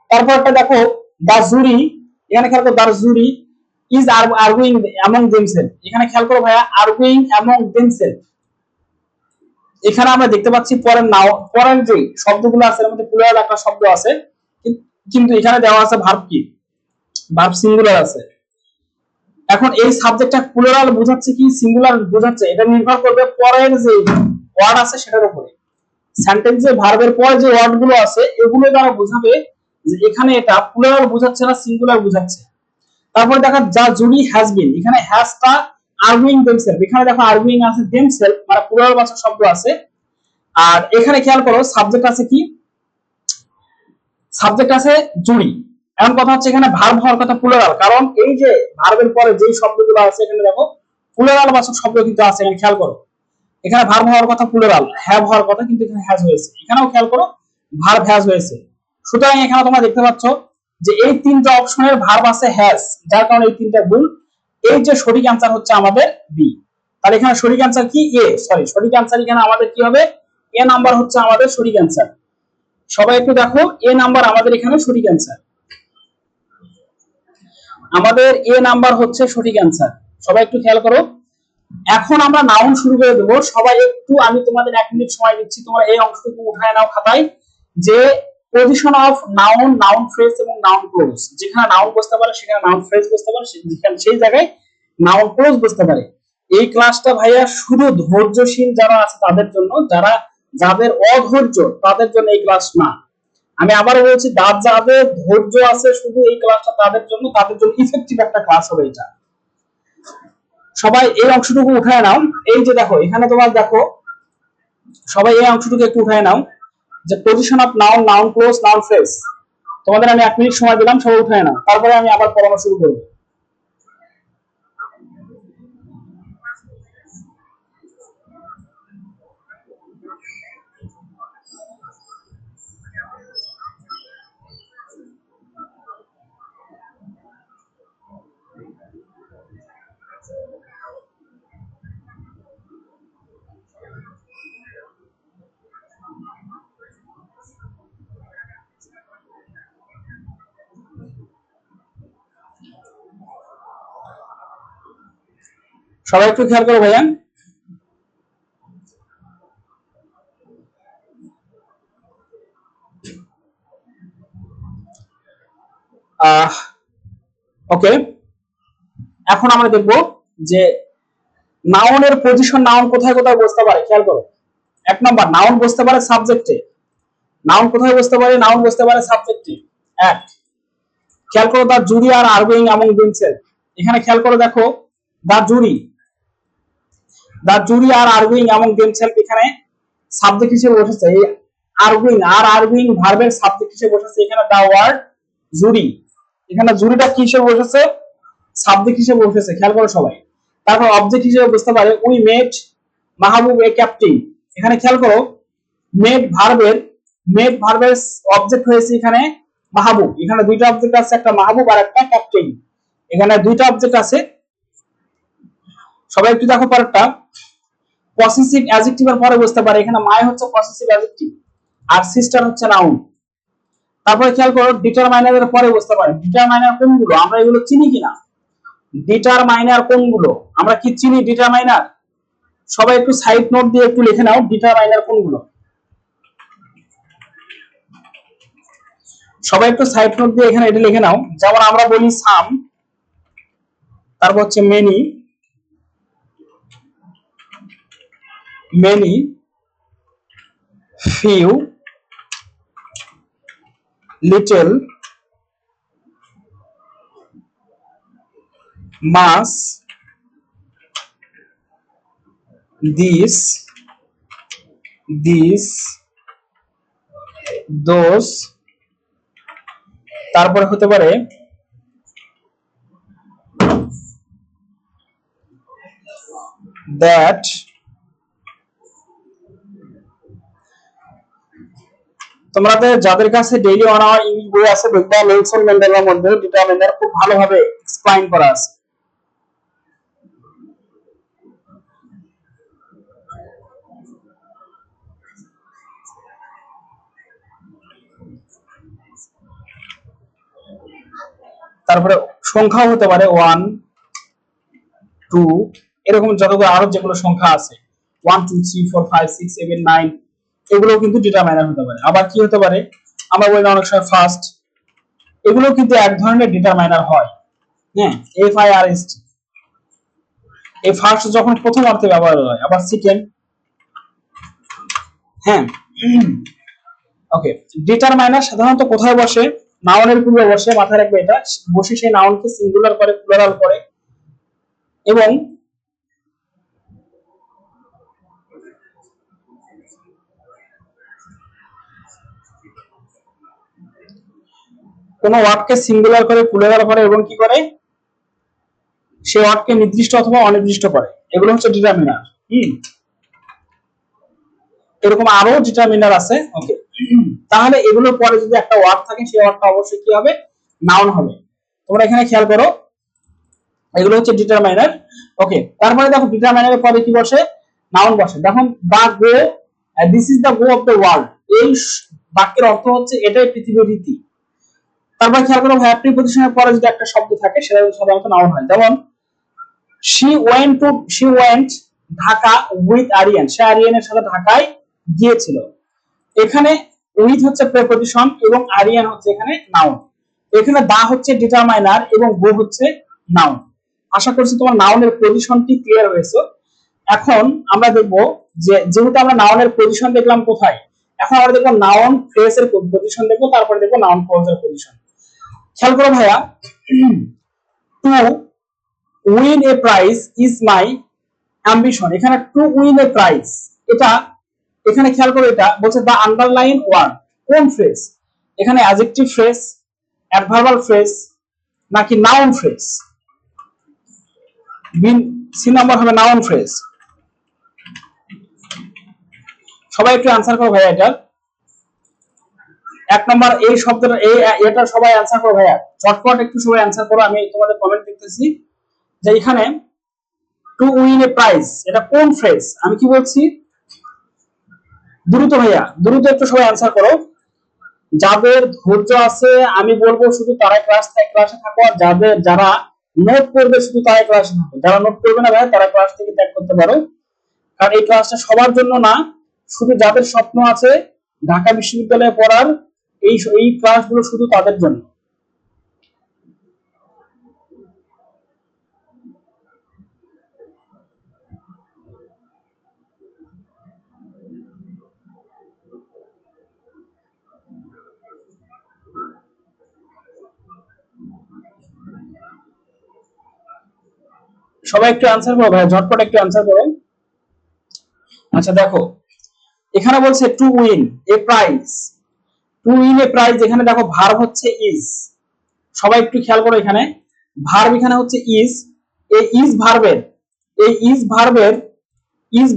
তারপরটা দেখো, দা জুরি, এখানে খেয়াল করো, দা জুরি ইজ আর্গুইং অ্যামং দেমসেলফ। এখানে খেয়াল করো ভাইয়া, আর্গুইং অ্যামং দেমসেলফ। এখানে আমরা দেখতে পাচ্ছি পরের নাও, পরের যে শব্দগুলো আছে এর মধ্যে প্লুরাল একটা শব্দ আছে, কিন্তু এখানে দেওয়া আছে ভার্ব কি, ভার্ব সিঙ্গুলার আছে। এখন এই সাবজেক্টটা প্লুরাল বোঝাচ্ছে কি সিঙ্গুলার বোঝাচ্ছে, এটা নির্ভর করবে পরের যে ওয়ার্ড আছে সেটার উপরে। সেন্টেন্সে ভার্বের পর যে ওয়ার্ড গুলো আছে এগুলো দ্বারা বোঝাবে যে এখানে এটা প্লুরাল বোঝাচ্ছে না সিঙ্গুলার বোঝাচ্ছে। তারপরে দেখা যা জুডি হ্যাজ বিন, এখানে হ্যাজটা আর্গুইং দেমসেলফ, এখানে দেখো আর্গুইং আছে দেমসেলফ, মানে প্লুরাল বাচক শব্দ আছে। আর এখানে খেয়াল করো সাবজেক্ট আছে কি, সাবজেক্ট আছে জুড়ি। এমন কথা হচ্ছে এখানে ভার্ব হওয়ার কথা প্লুরাল, কারণ এই যে ভার্বের পরে যেই শব্দগুলো আছে এখানে দেখো প্লুরাল বাচক শব্দ কিন্তু আছে, এখানে খেয়াল করো। এখানে ভার্ব হওয়ার কথা প্লুরাল, হ্যাভ হওয়ার কথা, কিন্তু এখানে হ্যাজ হয়েছে। এখানেও খেয়াল করো, ভার্ব হ্যাজ হয়েছে। সুতরাং এখানে তোমরা দেখতে পাচ্ছ যে এই তিনটা অপশনের ভার্ব আছে হ্যাজ, যার কারণে এই তিনটা ভুল। এই যে সঠিক অ্যান্সার হচ্ছে আমাদের বি। তাহলে এখানে সঠিক অ্যান্সার কি, এ, সরি সঠিক অ্যান্সার এখানে আমাদের কি হবে, এ নাম্বার হচ্ছে আমাদের সঠিক অ্যান্সার। সবাই একটু দেখো, এ নাম্বার আমাদের এখানে সঠিক অ্যান্সার, আমাদের এ নাম্বার হচ্ছে সঠিক অ্যান্সার। সবাই একটু খেয়াল করো। এখন আমরা নাউন শুরু করে দেবো। সবাই একটু, আমি তোমাদের 1 মিনিট সময় দিচ্ছি, তোমরা এই অংশটুকু উঠায় নাও খাতায়, যে position of noun, noun phrase এবং নাউন ক্লোজ। যেখানে নাউন বসতে পারে সেখানে নাউন ফ্রেজ বসতে পারে, যেখানে সেই জায়গায় নাউন ক্লোজ বসতে পারে। এই ক্লাসটা ভাইয়া শুধু ধৈর্যশীল যারা আছে তাদের জন্য, যারা, যাদের অধৈর্য তাদের জন্য এই ক্লাস না। আমি আবার বলছি, যাদের ধৈর্য আছে শুধু এই ক্লাসটা তাদের জন্য, তাদের জন্য ইফেক্টিভ একটা ক্লাস হবে এটা। সবাই এই অংশটুকু উঠায় নাও। এই যে দেখো এখানে তোমার দেখো, সবাই এই অংশটুকু একটু উঠায় নাও, যে position of noun, noun clause, noun phrase. তোমাদের আমি 1 মিনিট সময় দিলাম, সবাই উঠায় নাও, তারপরে আমি আবার পড়ানো শুরু করবো। সবাই একটু খেয়াল করো ভাইয়া। ওকে, এখন আমরা দেখব যে নাউনের পজিশন, নাউন কোথায় কোথায় বসতে পারে খেয়াল করো। এক নাম্বার, নাউন বসতে পারে সাবজেক্টে। নাউন কোথায় বসতে পারে? নাউন বসতে পারে সাবজেক্টে। এক, খেয়াল করো দা জুরি আর আর্গুইং অ্যামং দেমসেলফ। এখানে খেয়াল করে দেখো দা জুরি, দা জুরি আর আর্গুইং অ্যামং দেমসেলফ এখানে সাবজেক্ট হিসেবে বসেছে। এই আর্গুইং আর আর্গুইং ভার্বের সাবজেক্ট হিসেবে বসেছে এখানে দা ওয়ার্ড জুরি। এখানে জুরিটা কি হিসেবে বসেছে? সাবজেক্ট হিসেবে বসেছে, খেয়াল করো সবাই। তারপর অবজেক্ট হিসেবে বুঝতে পারে we made Mahbub a captain. এখানে খেয়াল করো মেড ভার্বের অবজেক্ট হয়েছে এখানে মাহবুব। এখানে দুইটা অবজেক্ট আছে, একটা মাহবুব আর একটা ক্যাপ্টেন। এখানে দুইটা অবজেক্ট আছে। সবাই একটু দেখো পরেরটা, পসেসিভ অ্যাডজেক্টিভের পরে বুঝতে পারে এখানে মাই হচ্ছে পসেসিভ অ্যাডজেক্টিভ আর সিস্টার হচ্ছে নাউন। তারপরে খেয়াল করো ডিটারমাইনারের পরে বুঝতে পারে ডিটারমাইনার কোনগুলো, আমরা এগুলো চিনি কিনা। ডিটারমাইনার কোনগুলো আমরা কি চিনি? ডিটারমাইনার সবাই একটু সাইড নোট দিয়ে একটু লিখে নাও ডিটারমাইনার কোনগুলো। সবাই একটু সাইড নোট দিয়ে এখানে এটা লিখে নাও। যেমন আমরা বলি সাম, তারপর হচ্ছে many, many, few, little, much, this, this, those, তারপরে হতে পারে দ্যাট। তোমাদের যাদের কাছে ডেইলি 1 আওয়ার ইংলিশ বই আছে দেখবা নেলসন ম্যান্ডেলার মধ্যে ডিটারমাইনার খুব ভালোভাবে এক্সপ্লেইন করা আছে। তারপরে সংখ্যাও হতে পারে 1 2 এরকম যতগুলো আরো যেগুলো সংখ্যা আছে 1 2 3 4 5 6 7 9 এগুলো কিন্তু ডিটারমাইনার হতে পারে। আবার কি হতে পারে? আমরা বলি অনেক সময় ফার্স্ট, এগুলো কিন্তু এক ধরনের ডিটারমাইনার হয়। হ্যাঁ, F I R S T, এই ফার্স্ট যখন প্রথম অর্থে ব্যবহার হয়। আবার সেকেন্ড, হ্যাঁ। ওকে, ডিটারমাইনার সাধারণত কোথায় বসে? নাউনের পূর্বে বসে, মাথায় রাখবে এটা। বসে সেই নাউনকে সিঙ্গুলার করে, প্লুরাল করে এবং কোন ওয়ার্ডকে সিঙ্গুলার করে, প্লুরাল করে এবং কি করে? সেই ওয়ার্ডকে নির্দিষ্ট অথবা অনির্দিষ্ট করে। এগুলো হচ্ছে ডিটারমিনার। এরকম আরো ডিটারমিনার আছে। ওকে, তাহলে এগুলোর পরে যদি একটা ওয়ার্ড থাকে সেই ওয়ার্ডটা অবশ্যই কি হবে? নাউন হবে। তোমরা এখানে খেয়াল করো, এগুলো হচ্ছে ডিটারমাইনার। ওকে, তারপরে দেখো ডিটারমাইনারের পরে কি বসে? নাউন বসে। দেখো the go, this is the go of the world. এই বাক্যের অর্থ হচ্ছে এটাই পৃথিবীর রীতি। তারপর খেয়াল করো ভার্ব প্রিপজিশনের পরে যদি একটা শব্দ থাকে সেটা সাধারণত নাউন হয়। যেমন she went Dhaka with Aryan, সে আরিয়ানের সাথে ঢাকায় গিয়েছিল। এখানে উইথ হচ্ছে প্রিপজিশন এবং আরিয়ান হচ্ছে এখানে নাউন। এখানে দা হচ্ছে ডিটারমাইনার এবং গো হচ্ছে নাউন। আশা করছি তোমার নাউনের পজিশনটি ক্লিয়ার হয়েছে। এখন আমরা দেখব যে যেহেতু আমরা নাউনের পজিশন দেখলাম কোথায়, এখন আমরা দেখব নাউন ফ্রেজের পজিশন দেখব, তারপরে দেখব নাউন ক্লজের পজিশন। খেয়াল করো ভাইয়া, to win a prize is my ambition. এখানে টু উইন এ প্রাইজ, এটা এখানে খেয়াল করো, এটা বলছে দা আন্ডারলাইন ওয়ার্ড। কোন ফ্রেজ? এখানে অ্যাডজেক্টিভ ফ্রেজ, অ্যাডভার্বাল ফ্রেজ নাকি নাউন ফ্রেজ? সি নাম্বার হবে নাউন ফ্রেজ। সবাই একটু অ্যান্সার করো ভাইয়া। এটা এক নম্বর, এই শব্দটা এটা সবাই অ্যান্সার করো ভাইয়া, চটপট একটু সবাই অ্যান্সার করো। আমি তোমাদের কমেন্ট দেখতেছি যে এখানে টু উইন এ প্রাইজ এটা কোন ফ্রেজ? আমি কি বলছি? দ্রুত ভাইয়া, দ্রুত একটু সবাই অ্যান্সার করো। যাদের ধৈর্য আছে আমি বলবো শুধু তারাই ক্লাসে থাকো, আর যারা নোট করবে শুধু তারাই ক্লাসে থাকবে, যারা নোট করবে না ভাই তারা ক্লাস থেকে ত্যাগ করতে পারো। কারণ এই ক্লাসটা সবার জন্য না, শুধু যাদের স্বপ্ন আছে ঢাকা বিশ্ববিদ্যালয়ে পড়ার, এই ক্লাসগুলো শুধু তাদের জন্য। সবাই একটু অ্যান্সার করো ভাই, ঝটপট একটু অ্যান্সার করো। আচ্ছা দেখো, এখানে বলছে to win a prize, to win a prize, এখানে দেখো ভার্ব হচ্ছে ইজ। সবাই একটু খেয়াল করো, এখানে ভার্ব এখানে হচ্ছে ইজ। এই ইজ ভার্বের, এই ইজ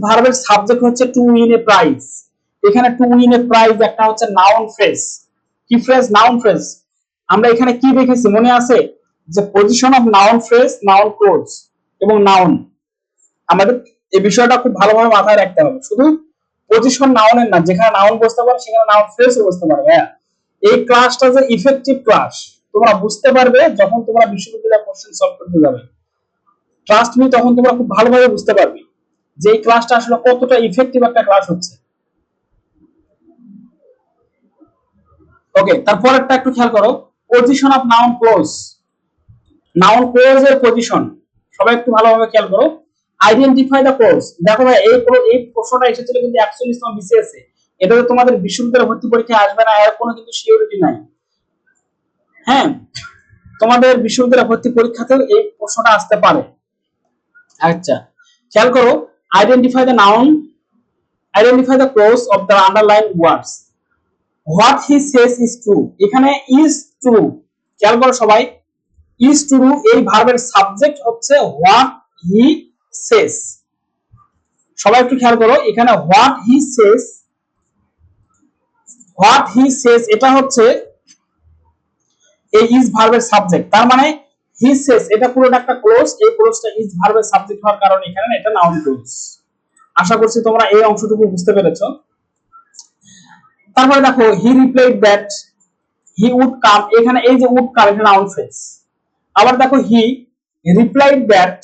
ভার্বের সাবজেক্ট হচ্ছে টু উইন এ প্রাইজ। এখানে টু উইন এ প্রাইজ একটা হচ্ছে নাউন ফ্রেজ। কি ফ্রেজ? Noun phrase. আমরা এখানে কি দেখেছি মনে আছে? যে position of noun phrase, noun clause এবং নাউন। আমাদের এই বিষয়টা খুব ভালোভাবে মাথায় রাখতে হবে। শুধু পজিশন নাউনের না, যেখানে নাউন বসতে পারে সেখানে নাউন ফ্রেজও বসতে পারে। হ্যাঁ, এই ক্লাসটা যে ইফেক্টিভ ক্লাস তোমরা বুঝতে পারবে যখন তোমরা বিশ্ববিদ্যালয়ে কোশ্চেন সলভ করতে যাবে। ট্রাস্ট মি, তখন তোমরা খুব ভালোভাবে বুঝতে পারবে যে এই ক্লাসটা আসলে কতটা ইফেক্টিভ একটা ক্লাস হচ্ছে। ওকে, তারপরেরটা একটু খেয়াল করো, position of noun clause. Noun clause এর পজিশন সবাই একটু ভালোভাবে খেয়াল করো। Identify the close. দেখো ভাই, এই প্রশ্নটা এসেছিল কিন্তু 41 নম্বর বিসিএস এ। এটা তো তোমাদের বিশ্ববিদ্যালয় ভর্তি পরীক্ষায় আসবে না এর কোনো কিন্তু সিওরিটি নাই। হ্যাঁ, তোমাদের বিশ্ববিদ্যালয় ভর্তি পরীক্ষাতেও এই প্রশ্নটা আসতে পারে। আচ্ছা, খেয়াল করো, identify the noun, identify the close of the underline words. What he says is true, এখানে ইজ ট্রু। খেয়াল করো সবাই, ইজ ট্রু এই ভার্বের সাবজেক্ট হচ্ছে হোয়াট হি সেজ। সবাই একটু খেয়াল করো, এখানে what he Sage, what he সেজ এটা হচ্ছে এই ইজ ভার্বের সাবজেক্ট। তার মানে হি সেজ এটা পুরোটা একটা ক্লোজ, এই ক্লোজটা ইজ ভার্বের সাবজেক্ট হওয়ার কারণে এখানে এটা নাউন ক্লোজ। আশা করছি তোমরা এই অংশটুকু বুঝতে পেরেছো। তারপরে দেখো, he replied that he would come, এখানে এই যে উড কাম এটা নাউন ফ্রেজ। আবার দেখো, he replied that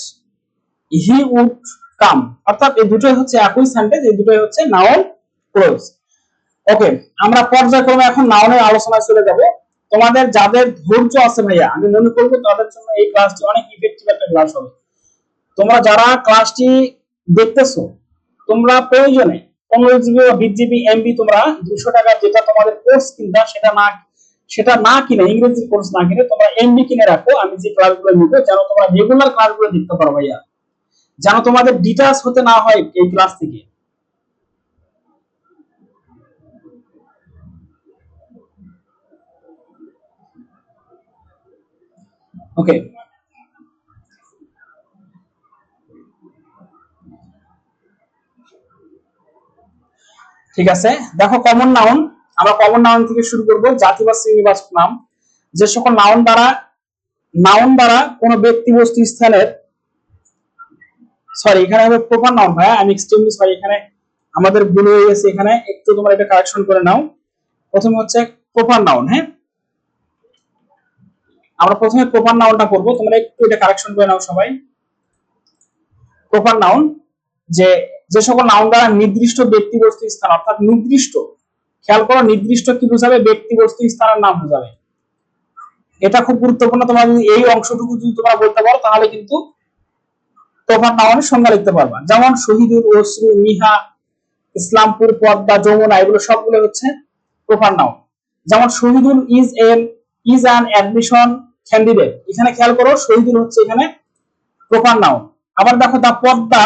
he would come, অর্থাৎ এই দুটোই হচ্ছে একই সেন্টেন্স, এই দুটোই হচ্ছে নাউন ক্লোজ। ওকে, আমরা পর্যায়ক্রমে এখন নাউনের আলোচনায় চলে যাব। তোমাদের যাদের ধৈর্য আছে ভাইয়া, আমি মনে করবো তাদের জন্য এই ক্লাসটি অনেক ইফেক্টিভ একটা ক্লাস হবে। তোমরা যারা ক্লাসটি দেখতেছো, তোমরা প্রয়োজনে 15 জিবি বা 20 জিবি এমবি তোমরা 200 টাকা যেটা তোমাদের কোর্স কিনবা সেটা না কিনে, ইংরেজি কোর্স না কিনে তোমরা এমবি কিনে রাখো। আমি যে ক্লাসগুলো নিব যেন তোমরা রেগুলার ক্লাসগুলো দেখতে পারো ভাইয়া, যেন তোমাদের ডিটাচ হতে না হয় এই ক্লাস থেকে। ওকে, ঠিক আছে। দেখো, কমন নাউন, আমরা কমন নাউন থেকে শুরু করব। জাতি বা শ্রেণীবাচক নাম, যে সকল নাউন দ্বারা কোনো ব্যক্তি বস্তু স্থানের, সরি এখানে হবে প্রপার নাউন ভাইয়া, আমি এক্সট্রিমলি সরি, এখানে আমাদের ভুল হয়ে গেছে, এখানে একটু তোমরা এটা কারেকশন করে নাও। প্রথমে হচ্ছে প্রপার নাউন। হ্যাঁ, আমরা প্রথমে প্রপার নাউনটা করব, তোমরা একটু এটা কারেকশন করে নাও সবাই। প্রপার নাউন, যে যে সকল নাউন দ্বারা নির্দিষ্ট ব্যক্তি বস্তু স্থান, অর্থাৎ নির্দিষ্ট, খেয়াল করো নির্দিষ্ট কি বোঝাবে? ব্যক্তি বস্তু স্থানের নাম বোঝাবে। এটা খুব গুরুত্বপূর্ণ, তোমরা যদি এই অংশটুকু যদি তোমরা বলতে পারো তাহলে কিন্তু প্রপার নাউনের সংজ্ঞা লিখতে পারবা। যেমন শহীদুল, অশ্রু, মিহা, ইসলামপুর, পদ্মা, যমুনা, এগুলো সবগুলো হচ্ছে প্রপার নাউন। যেমন Shahidul is an admission candidate, এখানে খেয়াল করো শহীদুল হচ্ছে এখানে প্রপার নাউন। আবার দেখো, the Padma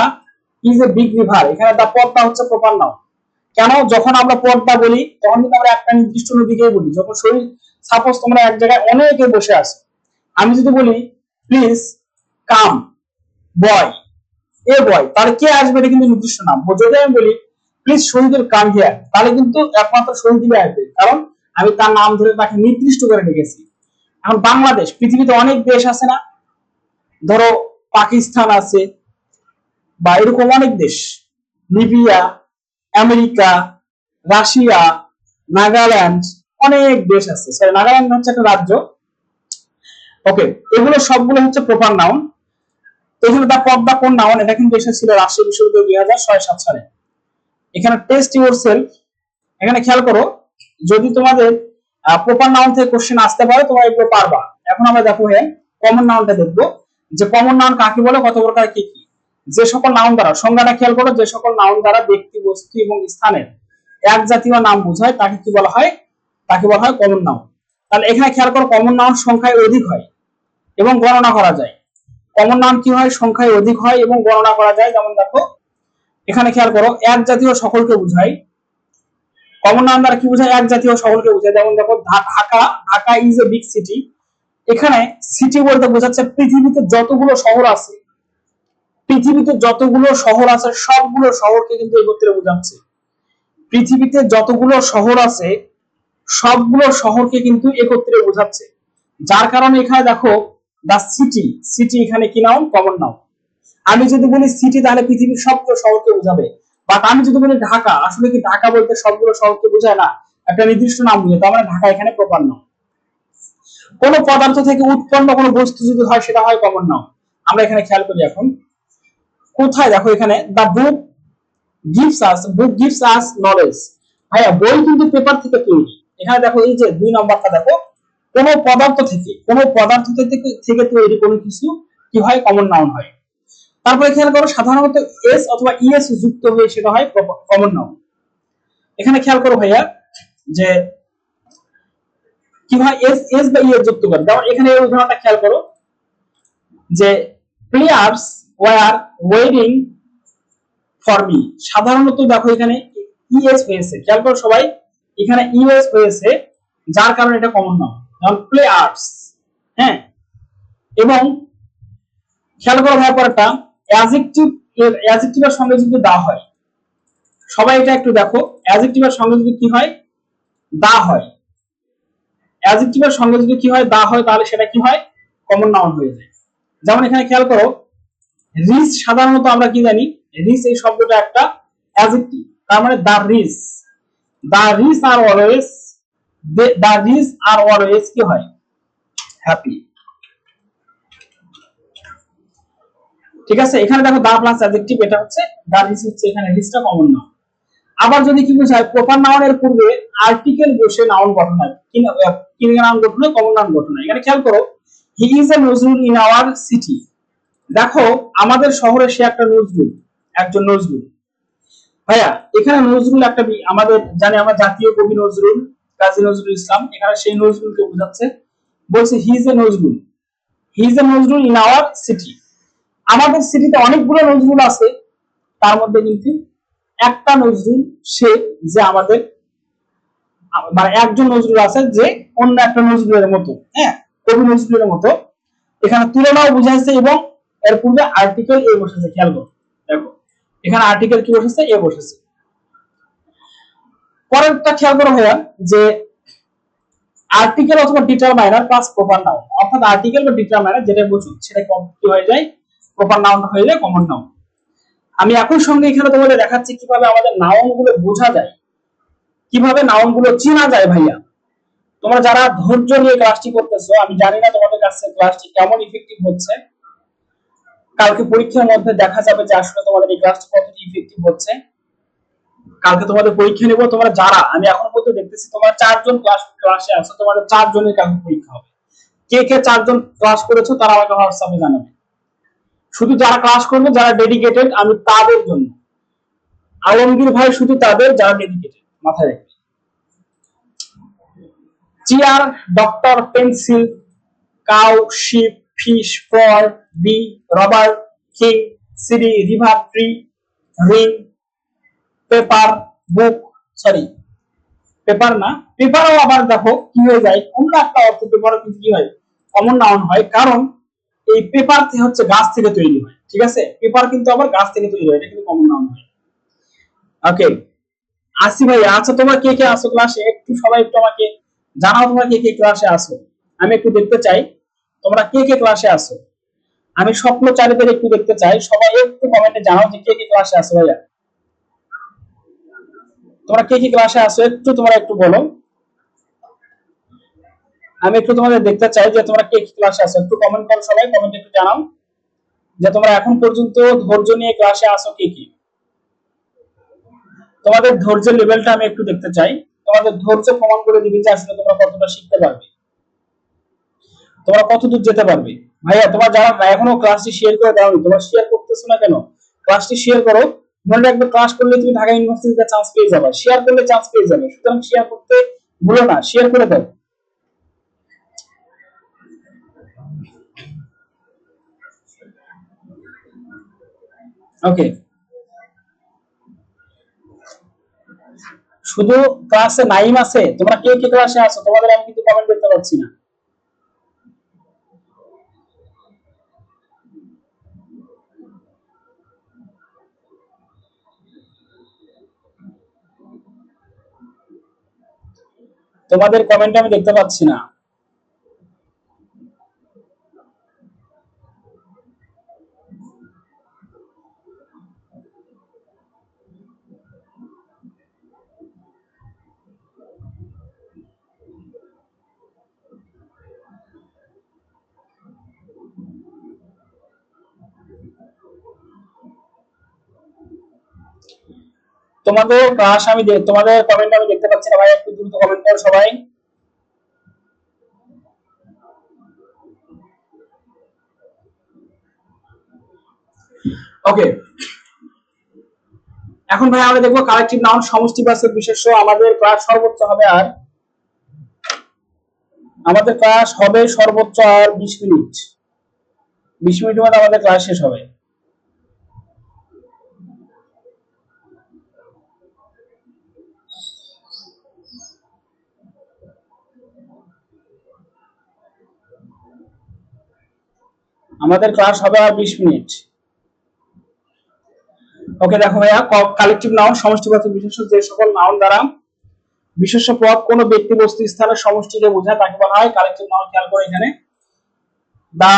is a big river, এখানে দা পদ্মা হচ্ছে প্রপার নাউন। কেন? যখন আমরা পদ্মা বলি তখন কিন্তু আমরা একটা নির্দিষ্ট নদীকেই বলি। যখন সাপোজ তোমরা এক জায়গায় অনেকে বসে আছো, আমি যদি বলি প্লিজ কাম বয়, এ বয়, তাহলে কে আসবে? এটা কিন্তু নির্দিষ্ট নাম। যদি আমি বলি প্লিজ শহীদুল কাম হিয়ার, তাহলে কিন্তু একমাত্র শহীদুলই আসবে, কারণ আমি তার নাম ধরে তাকে নির্দিষ্ট করে ডেকেছি। এখন বাংলাদেশ, পৃথিবীতে অনেক দেশ আছে না, ধরো পাকিস্তান আছে বা এরকম অনেক দেশ, লিবিয়া, আমেরিকা, রাশিয়া, নাগাল্যান্ড, অনেক দেশ আছে। সরি, নাগাল্যান্ড হচ্ছে একটা রাজ্য। ওকে, এগুলো সবগুলো হচ্ছে প্রপার নাউন। এখানে দা পদ দা কোন নাউন, এটা কিন্তু এসেছিল রাজশাহী বিশ্ববিদ্যালয় 2006-07 সালে। এখানে টেস্ট ইউর সেলফ, এখানে খেয়াল করো যদি তোমাদের প্রপার নাউন থেকে কোশ্চেন আসতে পারে তোমরা এগুলো পারবা। এখন আমরা দেখো হ্যাঁ কমন নাউনটা দেখবো যে কমন নাউন কাকে বলে, কত প্রকার কি কি। যে সকল নাউন দ্বারা, সংজ্ঞাটা খেয়াল করো, যে সকল নাউন দ্বারা ব্যক্তি বস্তু এবং স্থানের এক জাতীয় নাম বোঝায় তাকে কি বলা হয়, তাকে বলা হয় কমন নাউন। তাহলে এখানে খেয়াল করো কমন নাউন সংখ্যায় অধিক হয় এবং গণনা করা যায়। কমন নাউন কি হয়, সংখ্যায় অধিক হয় এবং গণনা করা যায়। যেমন দেখো এখানে খেয়াল করো এক জাতীয় সকলকে বোঝায়, কমন নাউন দ্বারা কি বোঝায়, এক জাতীয় সকলকে বোঝায়। যেমন দেখো Dhaka, Dhaka is a big city, এখানে সিটি বলতে বোঝাচ্ছে পৃথিবীতে যতগুলো শহর আছে, পৃথিবীতে যতগুলো শহর আছে সবগুলো শহরকে কিন্তু একত্রে বোঝাচ্ছে। পৃথিবীতে যতগুলো শহর আছে সবগুলো শহরকে কিন্তু একত্রে বোঝাচ্ছে। যার কারণে এখানে দেখো দা সিটি, সিটি এখানে কি নাউন, কমন নাউন। আমি যদি বলি সিটি তাহলে পৃথিবীর সবগুলো শহরকে বোঝাবে, বাট আমি যদি বলি ঢাকা, আসলে কি ঢাকা বলতে সবগুলো শহরকে বোঝায় না, একটা নির্দিষ্ট নাম বোঝায়, তার মানে ঢাকা এখানে প্রপার নাউন। কোন পদার্থ থেকে উৎপন্ন কোনো বস্তু যদি হয় সেটা হয় কমন নাউন। আমরা এখানে খেয়াল করি এখন কোথায়, দেখো এখানে দা বুক গিভস আস নলেজ। ভাইয়া বই কিন্তু পেপার থেকে তৈরি। এখানে দেখো এই যে 2 নম্বরটা দেখো, কোন পদার্থ থেকে, কোন পদার্থ থেকে তৈরি কোনো কিছু কি হয়, কমন নাউন হয়। তারপরে খেয়াল করো সাধারণত এস অথবা ইএস যুক্ত হয়ে সেটা হয় কমন নাউন। এখানে খেয়াল করো ভাইয়া যে কি হয়, এস এস বা ইএস যুক্ত করে। যেমন এখানে এই উদাহরণটা খেয়াল করো যে players war waiting for me. সাধারণত দেখো এখানে ইএস হয়েছে, খেয়াল করো সবাই, এখানে ইএস হয়েছে যার কারণে এটা কমন নাউন। যেমন প্লেয়ার্স, হ্যাঁ। এবং খেয়াল করো ভাই পরেরটা অ্যাডজেক্টিভের সঙ্গে যদি দা হয়, সবাই এটা একটু দেখো, অ্যাডজেক্টিভের সঙ্গে যদি কি হয়, দা হয়, অ্যাডজেক্টিভের সঙ্গে যদি কি হয়, দা হয়, তাহলে সেটা কি হয়, কমন নাউন হয়ে যায়। যেমন এখানে খেয়াল করো রিচ, সাধারণত আমরা কি জানি রিচ এই শব্দটা একটা অ্যাডজেক্টিভ, তার মানে দা রিচ আর অলওয়েজ কি হয়, হ্যাপি। ঠিক আছে, এখানে দেখো দা প্লাস অ্যাডজেক্টিভ, এটা হচ্ছে দা রিচ, হচ্ছে এখানে রিচটা কমন নাউন। আবার যদি কি বোঝায়, প্রপার নাউনের পূর্বে আর্টিকেল বসে নাউন গঠন হয়, কি নাউন গঠন হয়, কমন নাউন গঠন হয়। এখানে খেয়াল করো he is a Nazrul in our city. দেখো আমাদের শহরে সে একটা নজরুল, একজন নজরুল। ভাইয়া এখানে নজরুল একটা আমাদের জানি আমরা জাতীয় কবি নজরুল, কাজী নজরুল ইসলাম, এখানে সেই নজরুলকে বোঝাচ্ছে, বলছে he is a Nazrul in our city. আমাদের সিটিতে অনেকগুলো নজরুল আছে, তার মধ্যে কিন্তু একটা নজরুল সে, যে আমাদের মানে একজন নজরুল আছে যে অন্য একটা নজরুলের মতো, হ্যাঁ, কবি নজরুলের মতো। এখানে তুলনাও বুঝাইছে এবং এর পূর্বে আর্টিকেল এ বসেছে। খেয়াল করো, দেখো এখানে আর্টিকেল কি বসেছে, এ বসেছে। পরেরটা খেয়াল করো ভাইয়া যে আর্টিকেল অথবা ডিটারমাইনার প্লাস প্রপার নাউন, অর্থাৎ আর্টিকেল বা ডিটারমাইনার যেটা বলছো সেটা কি হয়ে যায়, প্রপার নাউন হয়ে যায় কমন নাউন। আমি একই সঙ্গে এখানে তোমাদের দেখাচ্ছি কিভাবে আমাদের নাউন গুলো বোঝা যায়, কিভাবে নাউন গুলো চেনা যায়। ভাইয়া তোমরা যারা ধৈর্য নিয়ে ক্লাসটি করতেছো, আমি জানি না তোমাদের কাছে ক্লাসটি কেমন ইফেক্টিভ হচ্ছে। কালকে পরীক্ষার মধ্যে দেখা যাবে যে আসলে তোমাদের এই ক্লাসটি কতটা ইফেক্টিভ হচ্ছে। কালকে তোমাদের পরীক্ষা নেব, তোমরা যারা, আমি এখন পর্যন্ত দেখতেছি তোমরা 4 জন ক্লাসে আছো, তোমাদের 4 জনের কালকে পরীক্ষা হবে। কে কে 4 জন ক্লাস করেছো তারা আমাকে হোয়াটসঅ্যাপে জানাবে। শুধু যারা ক্লাস করবে, যারা ডেডিকেটেড, আমি তাদের জন্য। আলমগীর ভাই শুধু তাদের যারা ডেডিকেটেড, মাথায় রাখবে। Chair, doctor, pencil, cow, sheep, fish, for, B, rubber, king, CD, river, tree, ring, paper, book, sorry paper না, পেপারও আবার দেখো কি হয়ে যায়, অন্য একটা অর্থ পেপারও কিন্তু কি হয়, কমন নাউন হয়। কারণ এই পেপার হচ্ছে গাছ থেকে তৈরি হয়, ঠিক আছে, পেপার কিন্তু আবার গাছ থেকে তৈরি হয়, এটা কিন্তু কমন নাউন হয়। ওকে আসি ভাই, আচ্ছা তোমরা কে কে আসো ক্লাসে, একটু সবাই একটু আমাকে জানাও তোমরা কে কে ক্লাসে আসো, আমি একটু দেখতে চাই তোমরা কে কে ক্লাসে আসো। আমি স্বপ্নচারীদের একটু দেখতে চাই, সবাই একটু কমেন্টে জানাও যে কে কে ক্লাসে আসো। ভাইয়া তোমরা কে কে ক্লাসে আসো একটু তোমরা একটু বলো। আমি একটু তোমাদের দেখতে চাই যে তোমরা কে কি ক্লাসে আছো, একটু কমেন্ট করো, সবাই কমেন্টে একটু জানাও যে তোমরা এখন পর্যন্ত ধৈর্য নিয়ে ক্লাসে আছো কে কি। তোমাদের ধৈর্যের লেভেলটা আমি একটু দেখতে চাই, তোমাদের ধৈর্য প্রমাণ করে দিবে যে আসলে তোমরা কতটা শিখতে পারবে, তোমরা কত দূর যেতে পারবে। ভাইয়া তোমরা যারা এখনো ক্লাসটি শেয়ার করে দাওনি, তোমরা শেয়ার করতেছো না কেন? ক্লাসটি শেয়ার করো, মনে রাখবে ক্লাস করলে তুমি ঢাকা ইউনিভার্সিটিতে চান্স পেয়ে যাবে, শেয়ার করলে চান্স পেয়ে যাবে, সুতরাং শেয়ার করতে ভুলো না, শেয়ার করে দাও। ওকে, শুধু ক্লাসে নাইম আছে, তোমরা কে কে ক্লাসে আছো তোমাদের আমি কিন্তু কমেন্ট করতে পারছি না। তোমাদের কমেন্ট আমি দেখতে পাচ্ছি না। তোমাদের ক্লাস আমি তোমাদের কমেন্ট আমি দেখতে পাচ্ছি না ভাই, একটু দ্রুত কমেন্ট করো সবাই। ওকে, এখন ভাই আমরা দেখবো কালেকটিভ নাউন সমষ্টিবাচক বিশেষ্য। আমাদের ক্লাস সর্বোচ্চ হবে আর আমাদের ক্লাস হবে সর্বোচ্চ আর 20 মিনিট, 20 মিনিটের মধ্যে আমাদের ক্লাস শেষ হবে। আমাদের ক্লাস হবে আর 20 মিনিট। ওকে দেখো ভাইয়া, কালেকটিভ নাউন সমষ্টিবাচক বিশেষ্য যে সকল নাউন দ্বারা বিশেষ্য পদ কোনো ব্যক্তি বস্তু স্থানের সমষ্টিকে বোঝায় তাকে বলা হয় কালেকটিভ নাউন। খেয়াল করো এখানে দা